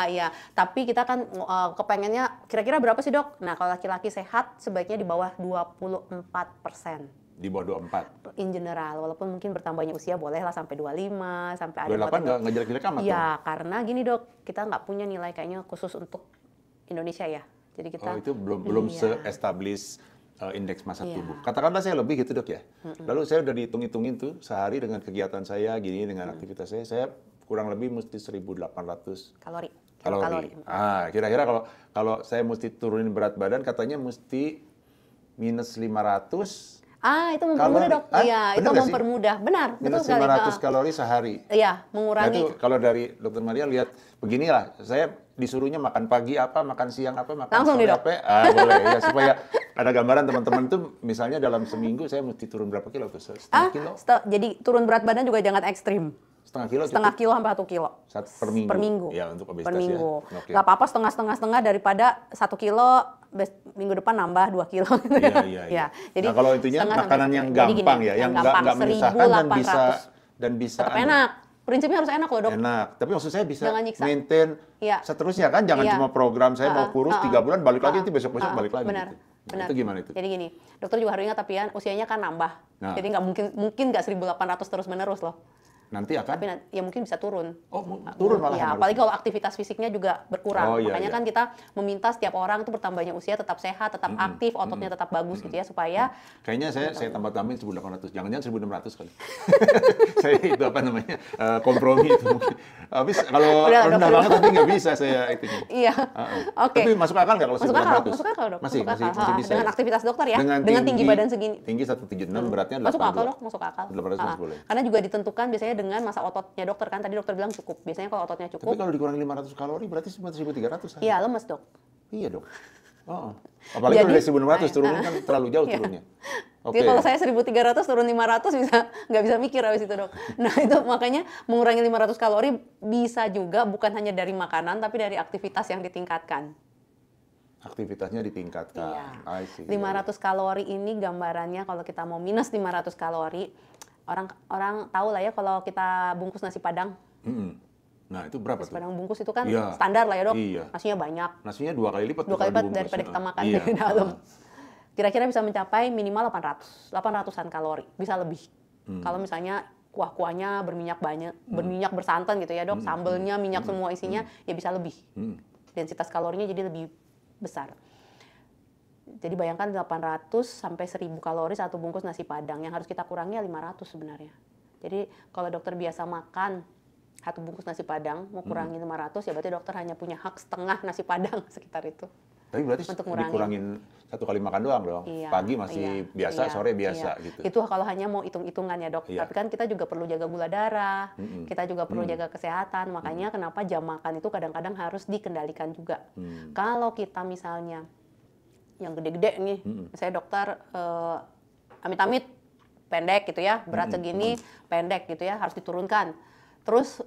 ya. Tapi kita kan kepengennya kira-kira berapa sih dok? Nah, kalau laki-laki sehat sebaiknya di bawah 24%. Di bawah 24? In general, walaupun mungkin bertambahnya usia bolehlah sampai 25, sampai ada 28 nggak jelek-jelek amat. Iya, karena gini dok, kita nggak punya nilai kayaknya khusus untuk Indonesia ya. Jadi kita itu belum se-establish indeks massa tubuh. Katakanlah saya lebih gitu dok ya. Lalu saya udah dihitung-hitungin tuh sehari dengan kegiatan saya gini, dengan aktivitas saya kurang lebih mesti 1.800 kalori. Kira-kira kalau saya mesti turunin berat badan katanya mesti minus 500. Itu mempermudah dok. Iya, itu mempermudah. Benar, minus betul sekali. Minus 500 kalori sehari. Iya, mengurangi. Nah, itu kalau dari dokter Maria lihat beginilah, saya disuruhnya makan pagi apa, makan siang apa, makan langsung sore apa. Boleh ya, supaya ada gambaran teman-teman tuh misalnya dalam seminggu saya mesti turun berapa kilo tuh? Setengah kilo? Jadi turun berat badan juga jangan ekstrim. Setengah kilo? Setengah kilo sampai 1 kilo. Per minggu? Ya, untuk obesitas per minggu. Ya. Okay. Gak apa-apa setengah daripada 1 kilo, minggu depan nambah 2 kilo. Iya. Jadi nah, kalau intinya makanan yang gampang ya, yang nggak menyusahkan dan bisa tetap enak. Prinsipnya harus enak loh dok. Enak, tapi maksud saya bisa maintain seterusnya kan, jangan cuma program saya mau kurus 3 bulan balik lagi, nanti besok-besok balik lagi. Benar. Gitu. Nah, itu gimana itu? Jadi gini, dokter juga harus ingat tapi ya usianya kan nambah. Jadi nggak mungkin nggak 1.800 terus menerus loh. Nanti akan? Tapi ya mungkin bisa turun. Oh, turun malah. Ya, apalagi kalau aktivitas fisiknya juga berkurang. Makanya kan kita meminta setiap orang itu bertambahnya usia tetap sehat, tetap aktif, ototnya tetap bagus gitu ya, supaya... Kayaknya saya tambah-tambahin 1.800, jangan-jangan 1.600 kali. Saya itu apa namanya, kompromi itu mungkin. Habis kalau rendah banget nanti nggak bisa saya itu. Iya, oke. Tapi masuk akal nggak kalau 1.600? Masuk akal dok. Masih bisa. Dengan aktivitas dokter ya, dengan tinggi badan segini. Tinggi 176, beratnya 82. Masuk akal dok, masuk akal. 800 masih boleh. Karena juga ditentukan biasanya dengan masa ototnya dokter kan. Tadi dokter bilang cukup. Biasanya kalau ototnya cukup. Tapi kalau dikurangi 500 kalori berarti cuma 1.300. Iya, lemes dok. Iya dong. Apalagi kalau dari 1.600 turunin kan terlalu jauh turunnya. Jadi kalau saya 1.300 turun 500 nggak bisa mikir habis itu dok. Nah itu makanya mengurangi 500 kalori bisa juga bukan hanya dari makanan tapi dari aktivitas yang ditingkatkan. Aktivitasnya ditingkatkan. Iya. 500 kalori ini gambarannya kalau kita mau minus 500 kalori, orang tahu lah ya kalau kita bungkus nasi padang. Nah itu berapa nasi tuh? Padang bungkus itu kan standar lah ya dok. Iya. Nasinya banyak. Nasinya 2 kali lipat. 2 kali lipat daripada kita makan di dalam. Kira-kira bisa mencapai minimal 800-an kalori, bisa lebih. Kalau misalnya kuah-kuahnya berminyak banyak, berminyak bersantan gitu ya dok, sambelnya minyak semua isinya, ya bisa lebih. Densitas kalorinya jadi lebih besar. Jadi bayangkan 800 sampai 1000 kalori satu bungkus nasi padang, yang harus kita kurangi 500 sebenarnya. Jadi kalau dokter biasa makan satu bungkus nasi padang, mau kurangi 500, ya berarti dokter hanya punya hak setengah nasi padang sekitar itu. Tapi berarti Untuk dikurangin satu kali makan doang dong. Iya, Pagi masih biasa, sore biasa gitu. Itu kalau hanya mau hitung-hitungan ya dok. Iya. Tapi kan kita juga perlu jaga gula darah, kita juga perlu jaga kesehatan. Makanya kenapa jam makan itu kadang-kadang harus dikendalikan juga. Kalau kita misalnya yang gede-gede nih, saya dokter amit-amit pendek gitu ya, berat segini pendek gitu ya, harus diturunkan. Terus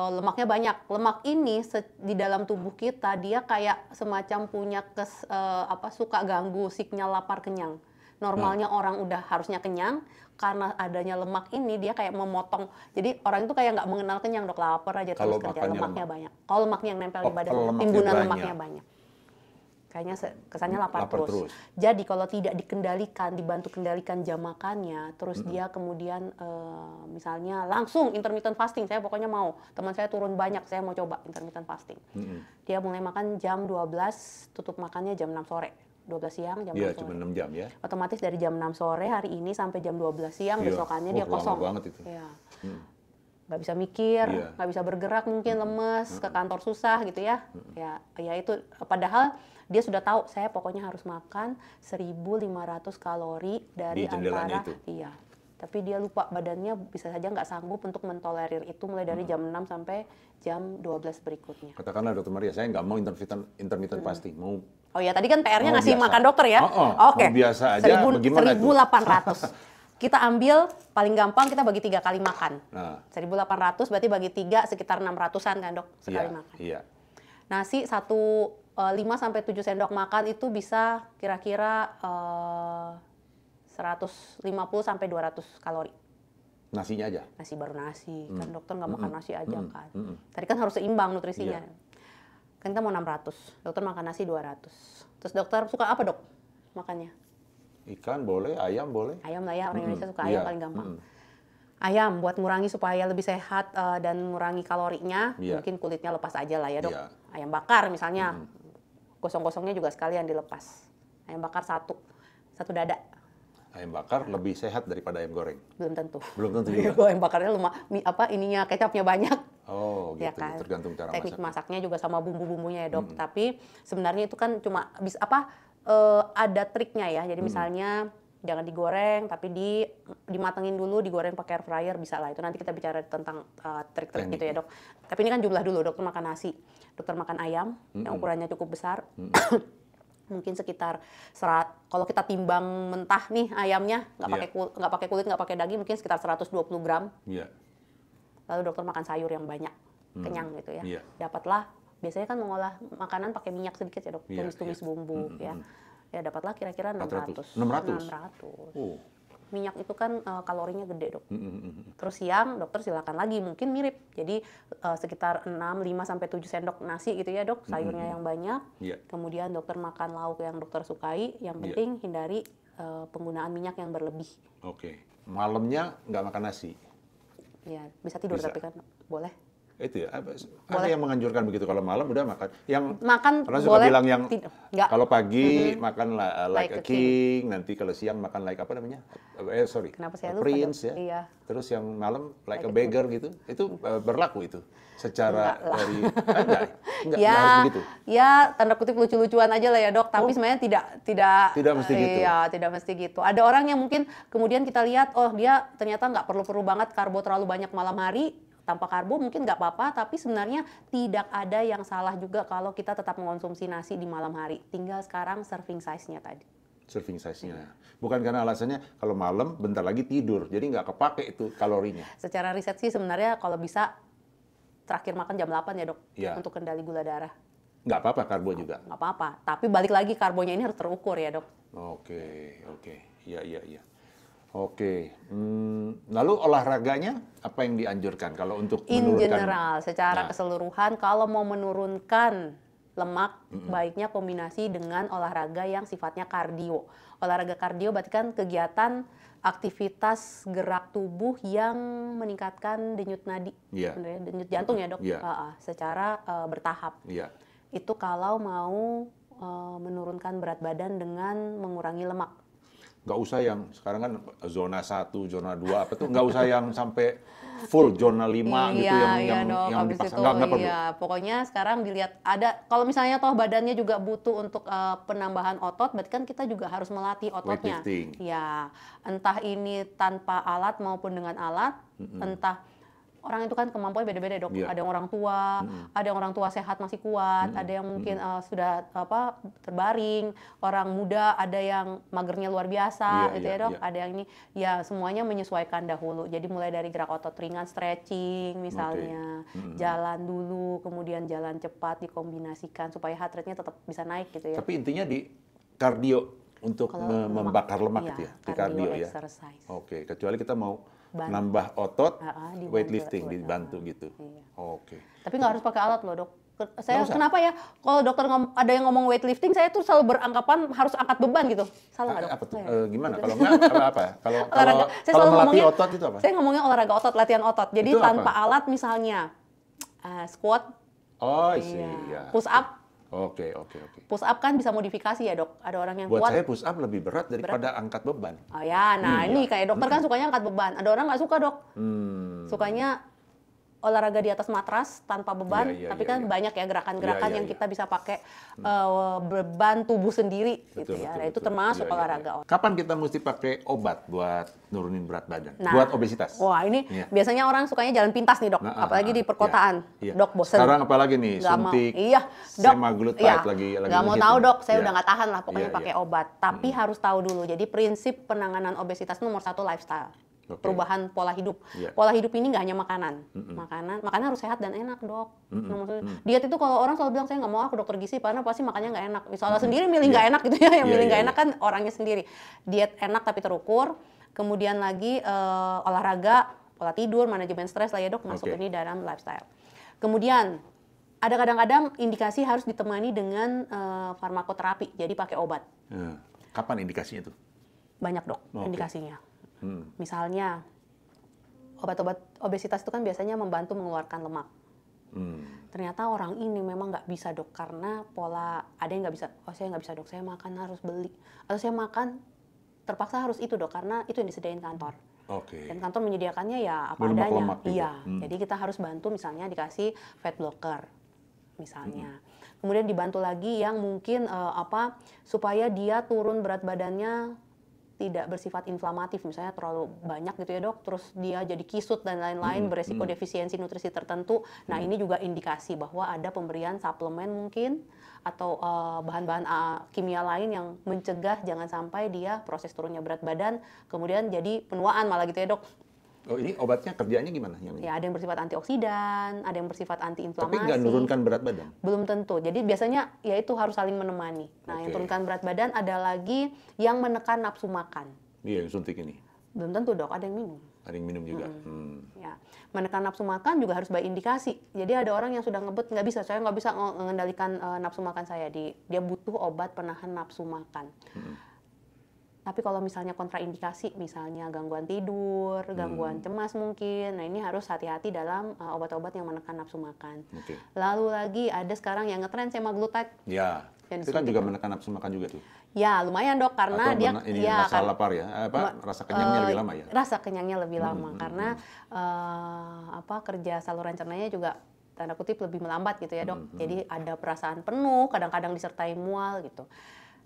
lemaknya banyak. Lemak ini di dalam tubuh kita dia kayak semacam punya suka ganggu sinyal lapar kenyang. Normalnya orang udah harusnya kenyang, karena adanya lemak ini dia kayak memotong. Jadi orang itu kayak nggak mengenal kenyang, dok, lapar aja terus kerja, lemaknya banyak. Kalau lemaknya yang nempel di badan, timbunan lemaknya banyak. Kayaknya kesannya lapar terus. Jadi kalau tidak dikendalikan, dibantu kendalikan jam makannya, terus dia kemudian misalnya langsung intermittent fasting, saya pokoknya mau, teman saya turun banyak, saya mau coba intermittent fasting. Dia mulai makan jam 12, tutup makannya jam 6 sore. 12 siang, jam 6 sore. Cuma 6 jam ya. Otomatis dari jam 6 sore hari ini sampai jam 12 siang, besokannya dia kosong. Lama banget itu. Iya. Nggak bisa mikir, nggak bisa bergerak, mungkin lemes, ke kantor susah gitu ya. Ya itu padahal dia sudah tahu saya pokoknya harus makan 1.500 kalori dari antara itu. Iya. Tapi dia lupa, badannya bisa saja nggak sanggup untuk mentolerir itu mulai dari jam 6 sampai jam 12 berikutnya. Katakanlah Dokter Maria, saya nggak mau intermittent fasting, mau. Oh ya, tadi kan PR-nya ngasih makan dokter ya? Oke. Biasa aja, bagaimana 1.800. Kita ambil, paling gampang kita bagi 3 kali makan. Nah. 1.800 berarti bagi 3 sekitar 600-an kan dok, sekali makan. Iya. Nasi 5 sampai 7 sendok makan itu bisa kira-kira 150 sampai 200 kalori. Nasinya aja? Nasi baru nasi, kan dokter nggak makan nasi aja kan. Tadi kan harus seimbang nutrisinya. Kan kita mau 600, dokter makan nasi 200. Terus dokter suka apa dok makannya? Ikan boleh, ayam boleh. Ayam lah ya, orang Indonesia suka ayam paling gampang. Ayam buat ngurangi supaya lebih sehat dan ngurangi kalorinya, mungkin kulitnya lepas aja lah ya dok. Ayam bakar misalnya, gosong-gosongnya juga sekalian dilepas. Ayam bakar satu dada. Ayam bakar lebih sehat daripada ayam goreng? Belum tentu. Belum tentu juga? Ayam bakarnya ininya kecapnya banyak. Oh gitu, ya kan? Tergantung cara teknik masak. masaknya juga sama bumbu-bumbunya ya dok. Tapi sebenarnya itu kan cuma ada triknya ya. Jadi misalnya jangan digoreng, tapi dimatengin dulu, digoreng pakai air fryer bisa lah. Itu nanti kita bicara tentang trik-trik gitu ya dok. Tapi ini kan jumlah dulu, dokter makan nasi, dokter makan ayam yang ukurannya cukup besar. Mungkin sekitar kalau kita timbang mentah nih ayamnya, nggak pakai kulit, nggak pakai daging, mungkin sekitar 120 gram. Lalu dokter makan sayur yang banyak, kenyang gitu ya. Dapatlah, biasanya kan mengolah makanan pakai minyak sedikit ya dok, tumis-tumis bumbu ya. Ya dapatlah kira-kira 600. 600? Minyak itu kan kalorinya gede dok. Terus siang dokter silakan lagi, mungkin mirip. Jadi sekitar 5 sampai 7 sendok nasi gitu ya dok, sayurnya yang banyak. Kemudian dokter makan lauk yang dokter sukai, yang penting hindari penggunaan minyak yang berlebih. Oke. Malamnya nggak makan nasi? Ya, bisa tidur tapi kan boleh. Itu ya, ada yang menganjurkan begitu kalau malam udah makan. Yang makan orang suka boleh, bilang yang kalau pagi makan like a king, nanti kalau siang makan like apa namanya? Kenapa saya lupa, prince dok? ya. Iya. Terus yang malam like a beggar gitu. Itu berlaku itu secara dari enggak harus begitu. Ya, tanda kutip lucu-lucuan aja lah ya, Dok, tapi sebenarnya tidak mesti gitu. Iya, tidak mesti gitu. Ada orang yang mungkin kemudian kita lihat dia ternyata nggak perlu banget karbo terlalu banyak malam hari. Tanpa karbo mungkin nggak apa-apa, tapi sebenarnya tidak ada yang salah juga kalau kita tetap mengonsumsi nasi di malam hari. Tinggal sekarang serving size-nya tadi. Serving size-nya. Bukan karena alasannya kalau malam bentar lagi tidur, jadi nggak kepake itu kalorinya. Secara riset sih sebenarnya kalau bisa terakhir makan jam 8 ya dok, untuk kendali gula darah. Nggak apa-apa karbo juga? Nggak apa-apa, tapi balik lagi karbonya ini harus terukur ya dok. Oke. Iya. Oke, lalu olahraganya apa yang dianjurkan kalau untuk menurunkan? In general, secara keseluruhan, kalau mau menurunkan lemak, baiknya kombinasi dengan olahraga yang sifatnya kardio. Olahraga kardio berarti kan kegiatan aktivitas gerak tubuh yang meningkatkan denyut nadi, denyut jantung ya dok, secara bertahap. Itu kalau mau menurunkan berat badan dengan mengurangi lemak. Nggak usah yang sekarang kan zona 1, zona 2 apa tuh, nggak usah yang sampai full zona 5 gitu Iya dok, yang habis dipaksa. itu Nggak perlu. iya, pokoknya sekarang dilihat ada, kalau misalnya toh badannya juga butuh untuk penambahan otot, berarti kan kita juga harus melatih ototnya. Weightlifting. Ya, entah ini tanpa alat maupun dengan alat, entah orang itu kan kemampuannya beda-beda dok. Iya. Ada yang orang tua, ada yang orang tua sehat masih kuat, ada yang mungkin sudah terbaring, orang muda ada yang magernya luar biasa, Iya, gitu iya, ya dok. iya. Ada yang ini, ya semuanya menyesuaikan dahulu. Jadi mulai dari gerak otot ringan, stretching misalnya, jalan dulu, kemudian jalan cepat dikombinasikan supaya heart rate-nya tetap bisa naik gitu ya. Tapi intinya di kardio untuk Kalau membakar lemak iya, gitu ya, di kardio ya. exercise. Oke, kecuali kita mau Bantu. nambah otot, Dibantu, weightlifting betul. dibantu gitu. Iya. Oke. Tapi nggak harus pakai alat loh dok. Saya Nggak usah? kenapa ya kalau dokter ada yang ngomong weightlifting, saya tuh selalu beranggapan harus angkat beban gitu. Salah nggak dok? Apa tuh? Oh, ya. Gimana? Kalau nggak apa? Kalau Olahraga. Saya kalau selalu melatih ngomongnya, otot itu apa? Saya ngomongnya olahraga otot, latihan otot. Jadi Itu apa? tanpa alat misalnya squat, Oh, iya, iya. push up. Oke. Push up kan bisa modifikasi ya dok. Ada orang yang Buat kuat. saya push up lebih berat daripada angkat beban. Oh ya, nah ini kayak dokter kan sukanya angkat beban. Ada orang nggak suka dok. Sukanya olahraga di atas matras tanpa beban, Iya, tapi iya, kan iya. banyak ya gerakan-gerakan Iya, yang iya. kita bisa pakai beban tubuh sendiri gitu ya. Nah, itu termasuk Iya, olahraga. iya. Kapan kita mesti pakai obat buat nurunin berat badan? Nah, Buat obesitas? Wah, ini Iya. biasanya orang sukanya jalan pintas nih, Dok. Apalagi di perkotaan. Iya. Dok, bosen. Sekarang apalagi nih, Nggak mau. suntik, Iya, Dok. semaglutide Iya. lagi Nggak mau ngehit tahu, nih. Dok. Saya Iya. udah nggak tahan lah pokoknya Iya, pakai iya. obat. Tapi harus tahu dulu. Jadi prinsip penanganan obesitas nomor 1 lifestyle. Oke. Perubahan pola hidup. Iya. Pola hidup ini nggak hanya makanan. Makanan harus sehat dan enak, Dok. Maksudnya, diet itu kalau orang selalu bilang saya nggak mau ke dokter gizi karena pasti makannya nggak enak. Misalnya sendiri milih nggak enak gitu ya, yang Iya, milih nggak iya, enak kan orangnya sendiri. Diet enak tapi terukur. Kemudian lagi olahraga, pola tidur, manajemen stres lah ya dok, masuk Oke. ini dalam lifestyle. Kemudian ada kadang-kadang indikasi harus ditemani dengan farmakoterapi, jadi pakai obat. Nah, kapan indikasinya tuh? Banyak dok Oke. indikasinya. Misalnya obat-obat obesitas itu kan biasanya membantu mengeluarkan lemak. Ternyata orang ini memang nggak bisa dok karena pola, ada yang nggak bisa, oh saya nggak bisa dok, saya makan harus beli, atau saya makan terpaksa harus itu dok karena itu yang disediain kantor. Oke. Dan kantor menyediakannya ya apa Berlemak adanya. lemak juga. Iya, jadi kita harus bantu misalnya dikasih fat blocker misalnya. Kemudian dibantu lagi yang mungkin supaya dia turun berat badannya tidak bersifat inflamatif, misalnya terlalu banyak gitu ya dok, terus dia jadi kisut dan lain-lain, beresiko defisiensi nutrisi tertentu. Nah ini juga indikasi bahwa ada pemberian suplemen mungkin atau bahan-bahan kimia lain yang mencegah jangan sampai dia proses turunnya berat badan, kemudian jadi penuaan malah gitu ya dok. Oh ini obatnya kerjanya gimana? Yang ini? Ya ada yang bersifat antioksidan, ada yang bersifat antiinflamasi. Tapi nggak nurunkan berat badan? Belum tentu. Jadi biasanya ya itu harus saling menemani. Nah, yang Oke. turunkan berat badan ada lagi yang menekan nafsu makan. Iya, yang suntik ini. Belum tentu dok, ada yang minum. Ada yang minum juga. Ya, menekan nafsu makan juga harus by indikasi. Jadi ada orang yang sudah ngebut nggak bisa, saya nggak bisa mengendalikan nafsu makan saya. Dia butuh obat penahan nafsu makan. Tapi kalau misalnya kontraindikasi, misalnya gangguan tidur, gangguan cemas mungkin, nah ini harus hati-hati dalam obat-obat yang menekan nafsu makan. Oke. Lalu lagi ada sekarang yang ngetren semaglutide. Ya, Yang itu kan disuntik. juga menekan nafsu makan juga tuh. Ya lumayan dok karena Atau dia ini ya, rasa kan- lapar ya, rasa kenyangnya lebih lama ya. Rasa kenyangnya lebih lama karena kerja saluran cernanya juga tanda kutip lebih melambat gitu ya dok. Jadi ada perasaan penuh, kadang-kadang disertai mual gitu.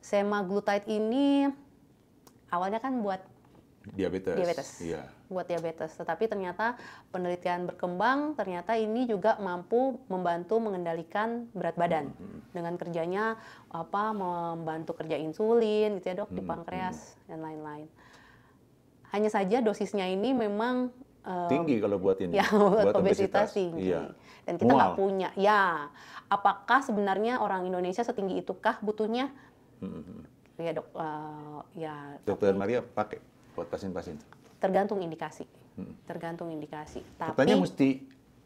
Semaglutide ini awalnya kan buat Diabetes. Iya. buat diabetes, tetapi ternyata penelitian berkembang ternyata ini juga mampu membantu mengendalikan berat badan dengan kerjanya membantu kerja insulin gitu ya dok di pankreas dan lain-lain. Hanya saja dosisnya ini memang Tinggi kalau buat ini. ya buat obesitas tinggi. Iya. Dan kita nggak Mual. punya. Ya, apakah sebenarnya orang Indonesia setinggi itukah butuhnya? Ya dok, ya Dokter Maria pakai buat pasien-pasien. tergantung indikasi. Tergantung indikasi. Katanya Tapi mesti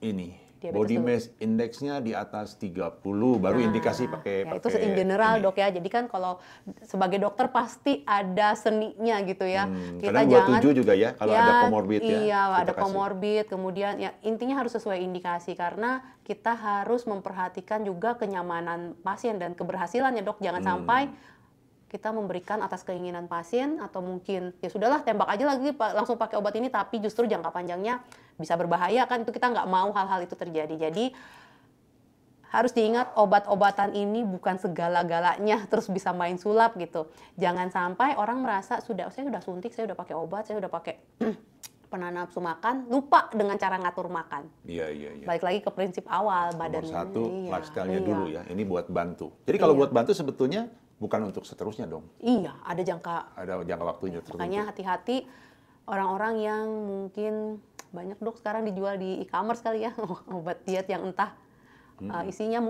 ini body mass index-nya di atas 30 baru indikasi pakai itu in general ini. dok ya. Jadi kan kalau sebagai dokter pasti ada seninya gitu ya. Kita Kadang jangan 27 juga ya kalau ada comorbid ya. Iya, kita ada kasih. comorbid. Kemudian ya intinya harus sesuai indikasi karena kita harus memperhatikan juga kenyamanan pasien dan keberhasilan ya dok. Jangan sampai kita memberikan atas keinginan pasien atau mungkin ya sudahlah tembak aja lagi langsung pakai obat ini tapi justru jangka panjangnya bisa berbahaya kan, itu kita nggak mau hal-hal itu terjadi. Jadi harus diingat obat-obatan ini bukan segala-galanya terus bisa main sulap gitu. Jangan sampai orang merasa saya sudah suntik, saya sudah pakai obat, saya sudah pakai penanam nafsu makan, lupa dengan cara ngatur makan. Iya. Balik lagi ke prinsip awal badan. Nomor satu lifestyle-nya dulu ya. Ini buat bantu. Jadi kalau buat bantu sebetulnya bukan untuk seterusnya dong. Iya, ada jangka waktunya tertentu. Makanya hati-hati orang-orang yang mungkin banyak dok sekarang dijual di e-commerce kali ya obat diet yang entah isinya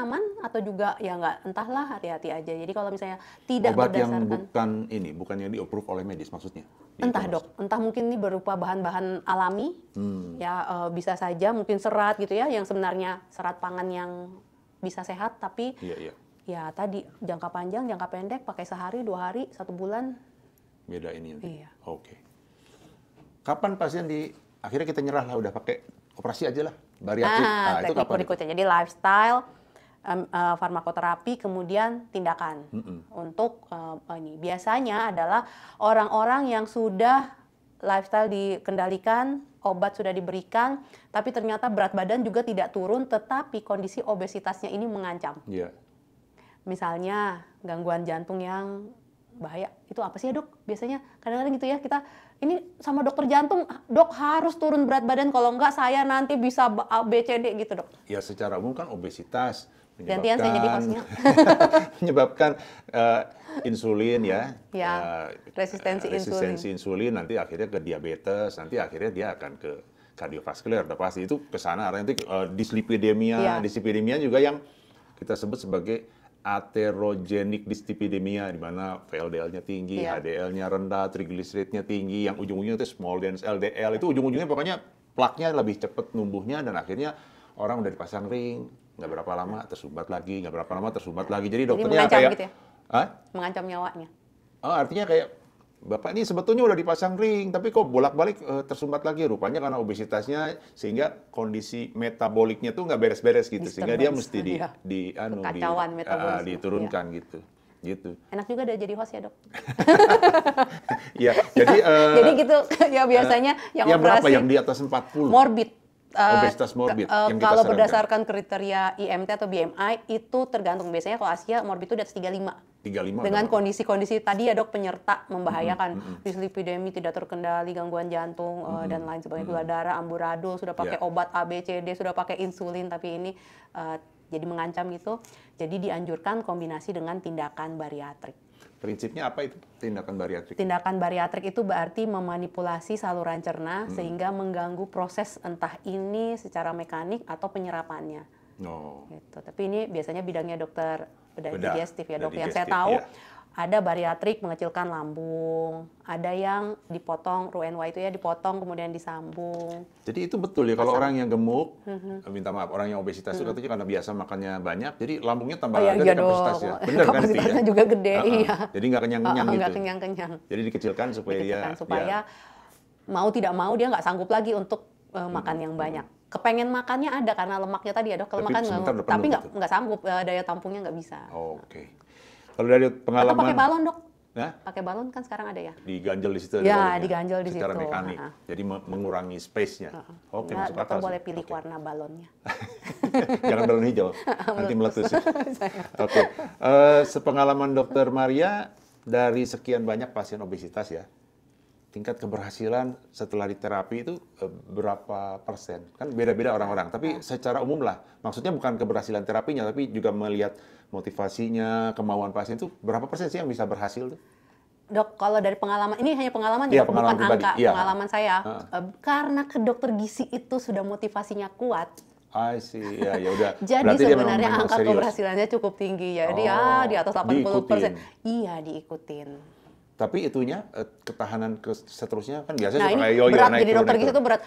aman atau juga ya nggak, entahlah, hati-hati aja. Jadi kalau misalnya tidak obat berdasarkan yang bukan yang di-approve oleh medis maksudnya. Entah dok, entah mungkin ini berupa bahan-bahan alami ya bisa saja mungkin serat gitu ya yang sebenarnya serat pangan yang bisa sehat tapi ya tadi jangka panjang, jangka pendek, pakai sehari, 2 hari, 1 bulan. Beda ini nanti. Iya. Oke. Kapan pasien akhirnya kita nyerah lah, udah pakai operasi aja lah, bariatrik. Itu kapan? Berikutnya. Jadi lifestyle, farmakoterapi, kemudian tindakan. Untuk ini biasanya adalah orang-orang yang sudah lifestyle dikendalikan, obat sudah diberikan, tapi ternyata berat badan juga tidak turun, tetapi kondisi obesitasnya ini mengancam. Iya. Misalnya gangguan jantung yang bahaya, itu apa sih ya dok? Biasanya kadang-kadang gitu ya, kita ini sama dokter jantung, dok harus turun berat badan, kalau enggak saya nanti bisa ABCD gitu dok. Ya secara umum kan obesitas Gantian saya jadi hostnya. menyebabkan insulin resistensi insulin, nanti akhirnya ke diabetes, nanti akhirnya dia akan ke kardiovaskuler, udah pasti itu ke sana. Nanti dislipidemia juga yang kita sebut sebagai atherogenik dyslipidemia, di mana VLDL-nya tinggi, HDL-nya rendah, triglyceridnya tinggi, yang ujung-ujungnya itu small dense LDL, itu ujung-ujungnya pokoknya plaknya lebih cepat numbuhnya dan akhirnya orang udah dipasang ring, nggak berapa lama tersumbat lagi, Jadi dokternya kayak gitu ya? Mengancam nyawanya. Artinya kayak Bapak ini sebetulnya udah dipasang ring, tapi kok bolak-balik tersumbat lagi. Rupanya karena obesitasnya, sehingga kondisi metaboliknya tuh nggak beres-beres gitu. Sehingga dia mesti diturunkan gitu. Enak juga udah jadi host ya dok. Iya, jadi gitu ya biasanya yang berapa operasi yang di atas 40? morbid. Obesitas morbid. Kalau berdasarkan kriteria IMT atau BMI itu tergantung, biasanya kalau Asia morbid itu di atas 35. Dengan kondisi-kondisi tadi ya dok, penyerta membahayakan, dislipidemi tidak terkendali, gangguan jantung dan lain sebagainya, gula darah, amburadul, sudah pakai obat ABCD, sudah pakai insulin tapi ini jadi mengancam gitu. Jadi dianjurkan kombinasi dengan tindakan bariatrik. Prinsipnya apa itu tindakan bariatrik? Tindakan bariatrik itu berarti memanipulasi saluran cerna sehingga mengganggu proses entah ini secara mekanik atau penyerapannya. Gitu. Tapi ini biasanya bidangnya dokter bedah digestif ya dok. Yang saya tahu ada bariatrik mengecilkan lambung, ada yang dipotong Roux-en-Y itu ya, dipotong kemudian disambung. Jadi itu betul ya, kalau orang yang gemuk, minta maaf, orang yang obesitas itu katanya karena biasa makannya banyak, jadi lambungnya tambah gede kapasitasnya. Benar kan? Kapasitasnya juga gede, iya. Jadi nggak kenyang-kenyang gitu. Nggak kenyang-kenyang. Jadi dikecilkan supaya mau tidak mau dia nggak sanggup lagi untuk makan yang banyak. Kepengen makannya ada karena lemaknya tadi ya dok, kalau makan tapi nggak sanggup, daya tampungnya nggak bisa. Oke. Kalau dari pengalaman. Atau pakai balon dok? Nah? Pakai balon kan sekarang ada ya? Diganjel di situ. Ya, diganjel di situ. Secara mekanik. Jadi mengurangi space-nya. Oke, masuk akal. Boleh pilih warna balonnya. Jangan balon hijau, nanti meletus. Oke. Sepengalaman Dokter Maria, dari sekian banyak pasien obesitas ya, tingkat keberhasilan setelah diterapi itu berapa persen? Kan beda-beda orang-orang, tapi secara umum lah. Maksudnya bukan keberhasilan terapinya, tapi juga melihat motivasinya, kemauan pasien itu berapa persen sih yang bisa berhasil tuh? Dok, kalau dari pengalaman, ini hanya pengalaman ya, bukan pribadi. Angka. Pengalaman saya, karena ke dokter gizi itu sudah motivasinya kuat. I see, ya udah. Jadi sebenarnya angka keberhasilannya cukup tinggi, jadi di atas 80%. Iya, diikutin. Tapi itunya ketahanan seterusnya kan biasanya Nah, ini suka yo-yo berat, naik jadi turun, dokter naik gizi turun. itu berat.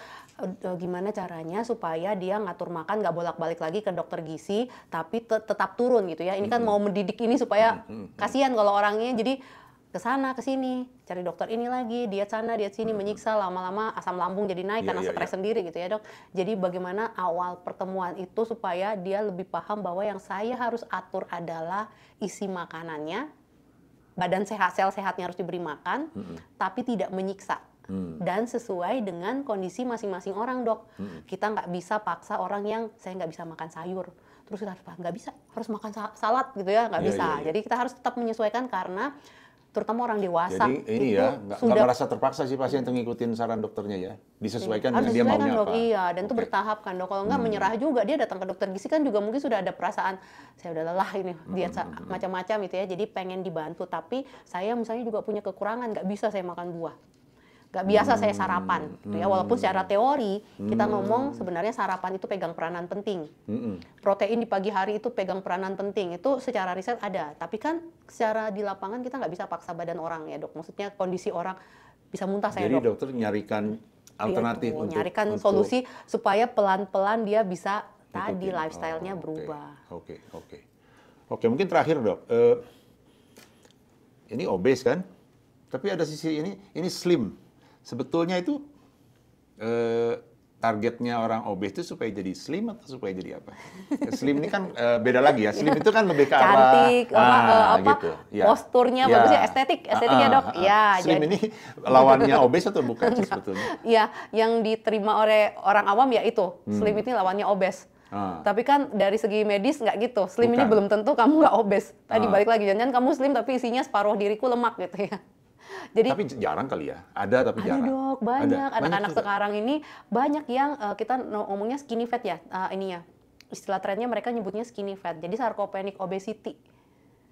Gimana caranya supaya dia ngatur makan, nggak bolak-balik lagi ke dokter gizi, tapi tetap turun gitu ya. Ini kan mau mendidik ini supaya kasihan kalau orangnya jadi ke sana, ke sini, cari dokter ini lagi, diet sana, diet sini, menyiksa, lama-lama asam lambung jadi naik Iya, karena iya, stres iya. sendiri gitu ya dok. Jadi bagaimana awal pertemuan itu supaya dia lebih paham bahwa yang saya harus atur adalah isi makanannya, badan sehat, sel sehatnya harus diberi makan, tapi tidak menyiksa. Dan sesuai dengan kondisi masing-masing orang dok. Kita nggak bisa paksa orang yang saya nggak bisa makan sayur. Terus kita harus nggak bisa, harus makan salad gitu ya, nggak Iya, bisa. iya, iya. Jadi kita harus tetap menyesuaikan karena terutama orang dewasa Jadi ini itu ya, nggak sudah merasa terpaksa sih pasien untuk ngikutin saran dokternya ya. Disesuaikan harus dengan dia disesuaikan maunya dok, apa. iya, dan itu Oke. bertahap kan dok. Kalau nggak menyerah juga, dia datang ke dokter gizi kan juga mungkin sudah ada perasaan saya udah lelah ini diet macam-macam gitu ya, jadi pengen dibantu. Tapi saya misalnya juga punya kekurangan, nggak bisa saya makan buah, nggak biasa saya sarapan, gitu ya. Walaupun secara teori kita ngomong sebenarnya sarapan itu pegang peranan penting. Protein di pagi hari itu pegang peranan penting, itu secara riset ada. Tapi kan secara di lapangan kita nggak bisa paksa badan orang ya dok. Maksudnya kondisi orang bisa muntah saya Jadi dok. dokter nyarikan alternatif Iya, untuk nyarikan untuk solusi supaya pelan-pelan dia bisa tadi ikutin. lifestyle-nya Oh, oke. berubah. Oke, mungkin terakhir dok. Ini obes kan? Tapi ada sisi ini slim. Sebetulnya itu targetnya orang obes itu supaya jadi slim atau supaya jadi apa? Slim ini kan beda lagi ya. Slim itu kan lebih ke arah Cantik, gitu. Ya. posturnya Ya. bagus ya, estetiknya dok. Ya, Slim jadi ini lawannya obes atau bukan sih sebetulnya? ya yang diterima oleh orang awam ya itu slim itu lawannya obes. Tapi kan dari segi medis nggak gitu. Slim ini Bukan. belum tentu kamu nggak obes. Tadi balik lagi, jangan kamu slim tapi isinya separuh diriku lemak gitu ya. Jadi Tapi jarang kali ya. Ada tapi ada jarang. dok, banyak. Ada. Anak-anak juga. sekarang ini banyak yang kita ngomongnya skinny fat ya, ininya. Istilah trennya mereka nyebutnya skinny fat. Jadi sarcopenic obesity.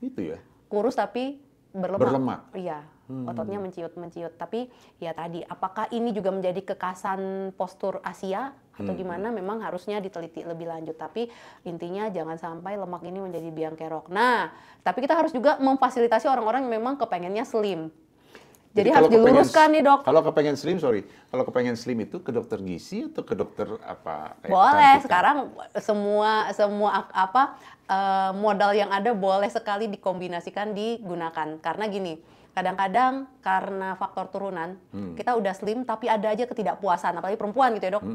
Itu ya. Kurus tapi berlemak. Berlemak. Iya, ototnya menciut-menciut. Tapi ya tadi, apakah ini juga menjadi kekhasan postur Asia atau gimana? Memang harusnya diteliti lebih lanjut. Tapi intinya jangan sampai lemak ini menjadi biang kerok. Nah, tapi kita harus juga memfasilitasi orang-orang yang memang kepengennya slim. Jadi harus kalau diluruskan nih dok. Kalau kepengen slim, kalau kepengen slim itu ke dokter gizi atau ke dokter apa? kayak Boleh, kecantikan? sekarang semua modal yang ada boleh sekali dikombinasikan digunakan. Karena gini, kadang-kadang karena faktor turunan, kita udah slim tapi ada aja ketidakpuasan, apalagi perempuan gitu ya dok.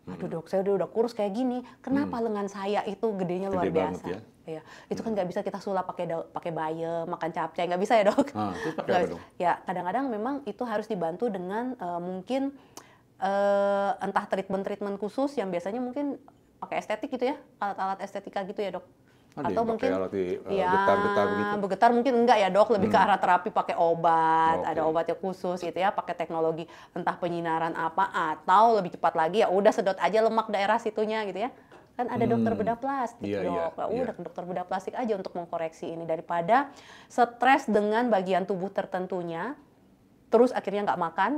Aduh dok, saya udah kurus kayak gini, kenapa lengan saya itu gedenya luar Gede banget biasa? ya. Iya, itu kan nggak bisa kita sulap pakai bayam, makan capcay, nggak bisa ya dok. Itu pakai Nggak apa bisa. dong? Ya kadang-kadang memang itu harus dibantu dengan mungkin entah treatment khusus yang biasanya mungkin pakai estetik gitu ya, alat-alat estetika gitu ya dok. Ada Atau yang mungkin pakai alat ya getar-getar begitu? bergetar mungkin enggak ya dok, lebih ke arah terapi pakai obat, Oke. ada obatnya khusus gitu ya, pakai teknologi entah penyinaran apa, atau lebih cepat lagi ya udah sedot aja lemak daerah situnya gitu ya. Kan ada dokter bedah plastik Iya, dok, iya, udah ke dokter bedah plastik aja untuk mengkoreksi ini daripada stres dengan bagian tubuh tertentunya, terus akhirnya nggak makan,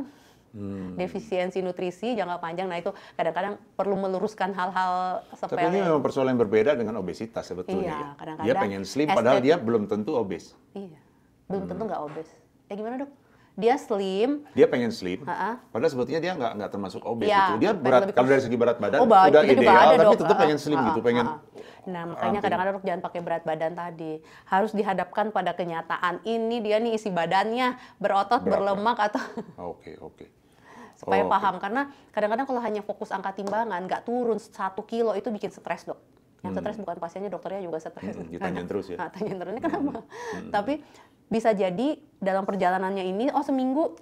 defisiensi nutrisi jangka panjang. Nah itu kadang-kadang perlu meluruskan hal-hal Tapi ini sepele. memang persoalan yang berbeda dengan obesitas sebetulnya. Iya, ya. kadang-kadang Dia pengen slim, padahal estetik. dia belum tentu obes. Iya, belum tentu nggak obes. Gimana dok? Dia slim, Dia pengen slim, Ha-ha. padahal sebetulnya dia nggak termasuk obes Iya, itu. Dia pengen berat, lebih kalau kurus. dari segi berat badan banyak, udah itu juga ideal, ada, tapi dok. tetap pengen slim gitu, pengen. Nah, makanya kadang-kadang dok jangan pakai berat badan tadi. Harus dihadapkan pada kenyataan. Ini dia nih isi badannya berotot, Berapa? berlemak atau Oke. supaya Oke. paham. Karena kadang-kadang kalau hanya fokus angka timbangan, nggak turun 1 kilo itu bikin stres dok. Yang stres bukan pasiennya, dokternya juga stres. Ditanyain terus ya. Nah, tanyain terus ini kenapa? Tapi bisa jadi dalam perjalanannya ini, seminggu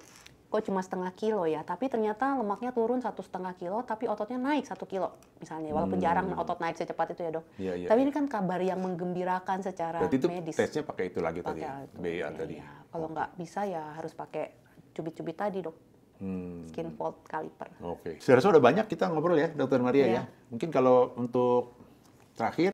kok cuma 0,5 kilo ya, tapi ternyata lemaknya turun 1,5 kilo, tapi ototnya naik 1 kilo misalnya, walaupun jarang otot naik secepat itu ya dok. Iya, iya, Tapi iya. ini kan kabar yang menggembirakan secara Berarti itu medis. tesnya pakai itu lagi tadi, Pakai itu. BA tadi. Iya. Kalau nggak bisa ya harus pakai cubit-cubit tadi dok, skin fold caliper. Oke. Saya rasa udah banyak kita ngobrol ya, Dokter Maria Iya. ya. Mungkin kalau untuk terakhir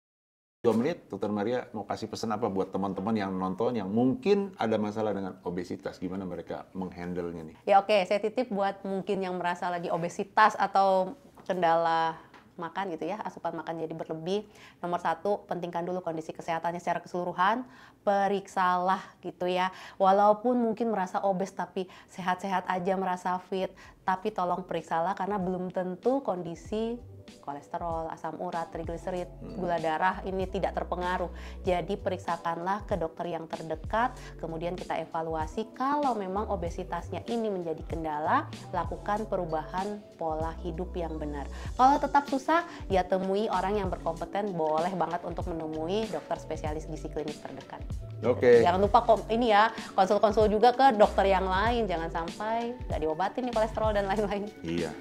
2 menit, Dokter Maria mau kasih pesan apa buat teman-teman yang nonton yang mungkin ada masalah dengan obesitas, gimana mereka menghandle-nya nih? Ya oke, saya titip buat mungkin yang merasa lagi obesitas atau kendala makan gitu ya, asupan makan jadi berlebih. Nomor satu, pentingkan dulu kondisi kesehatannya secara keseluruhan, periksalah gitu ya. Walaupun mungkin merasa obes tapi sehat-sehat aja, merasa fit, tapi tolong periksalah karena belum tentu kondisi kolesterol, asam urat, trigliserid, gula darah ini tidak terpengaruh. Jadi periksakanlah ke dokter yang terdekat, kemudian kita evaluasi. Kalau memang obesitasnya ini menjadi kendala, lakukan perubahan pola hidup yang benar. Kalau tetap susah, ya temui orang yang berkompeten, boleh banget untuk menemui dokter spesialis gizi klinik terdekat. Oke. Jangan lupa ini ya, konsul-konsul juga ke dokter yang lain, jangan sampai nggak diobatin nih kolesterol dan lain-lain. Iya.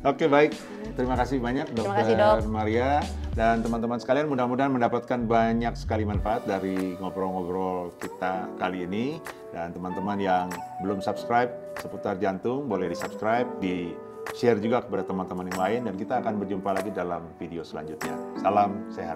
Oke, baik. Terima kasih banyak Terima kasih, Dok. Dr. Maria dan teman-teman sekalian, mudah-mudahan mendapatkan banyak sekali manfaat dari ngobrol-ngobrol kita kali ini. Dan teman-teman yang belum subscribe seputar jantung, boleh di-subscribe, di-share juga kepada teman-teman yang lain, dan kita akan berjumpa lagi dalam video selanjutnya. Salam sehat.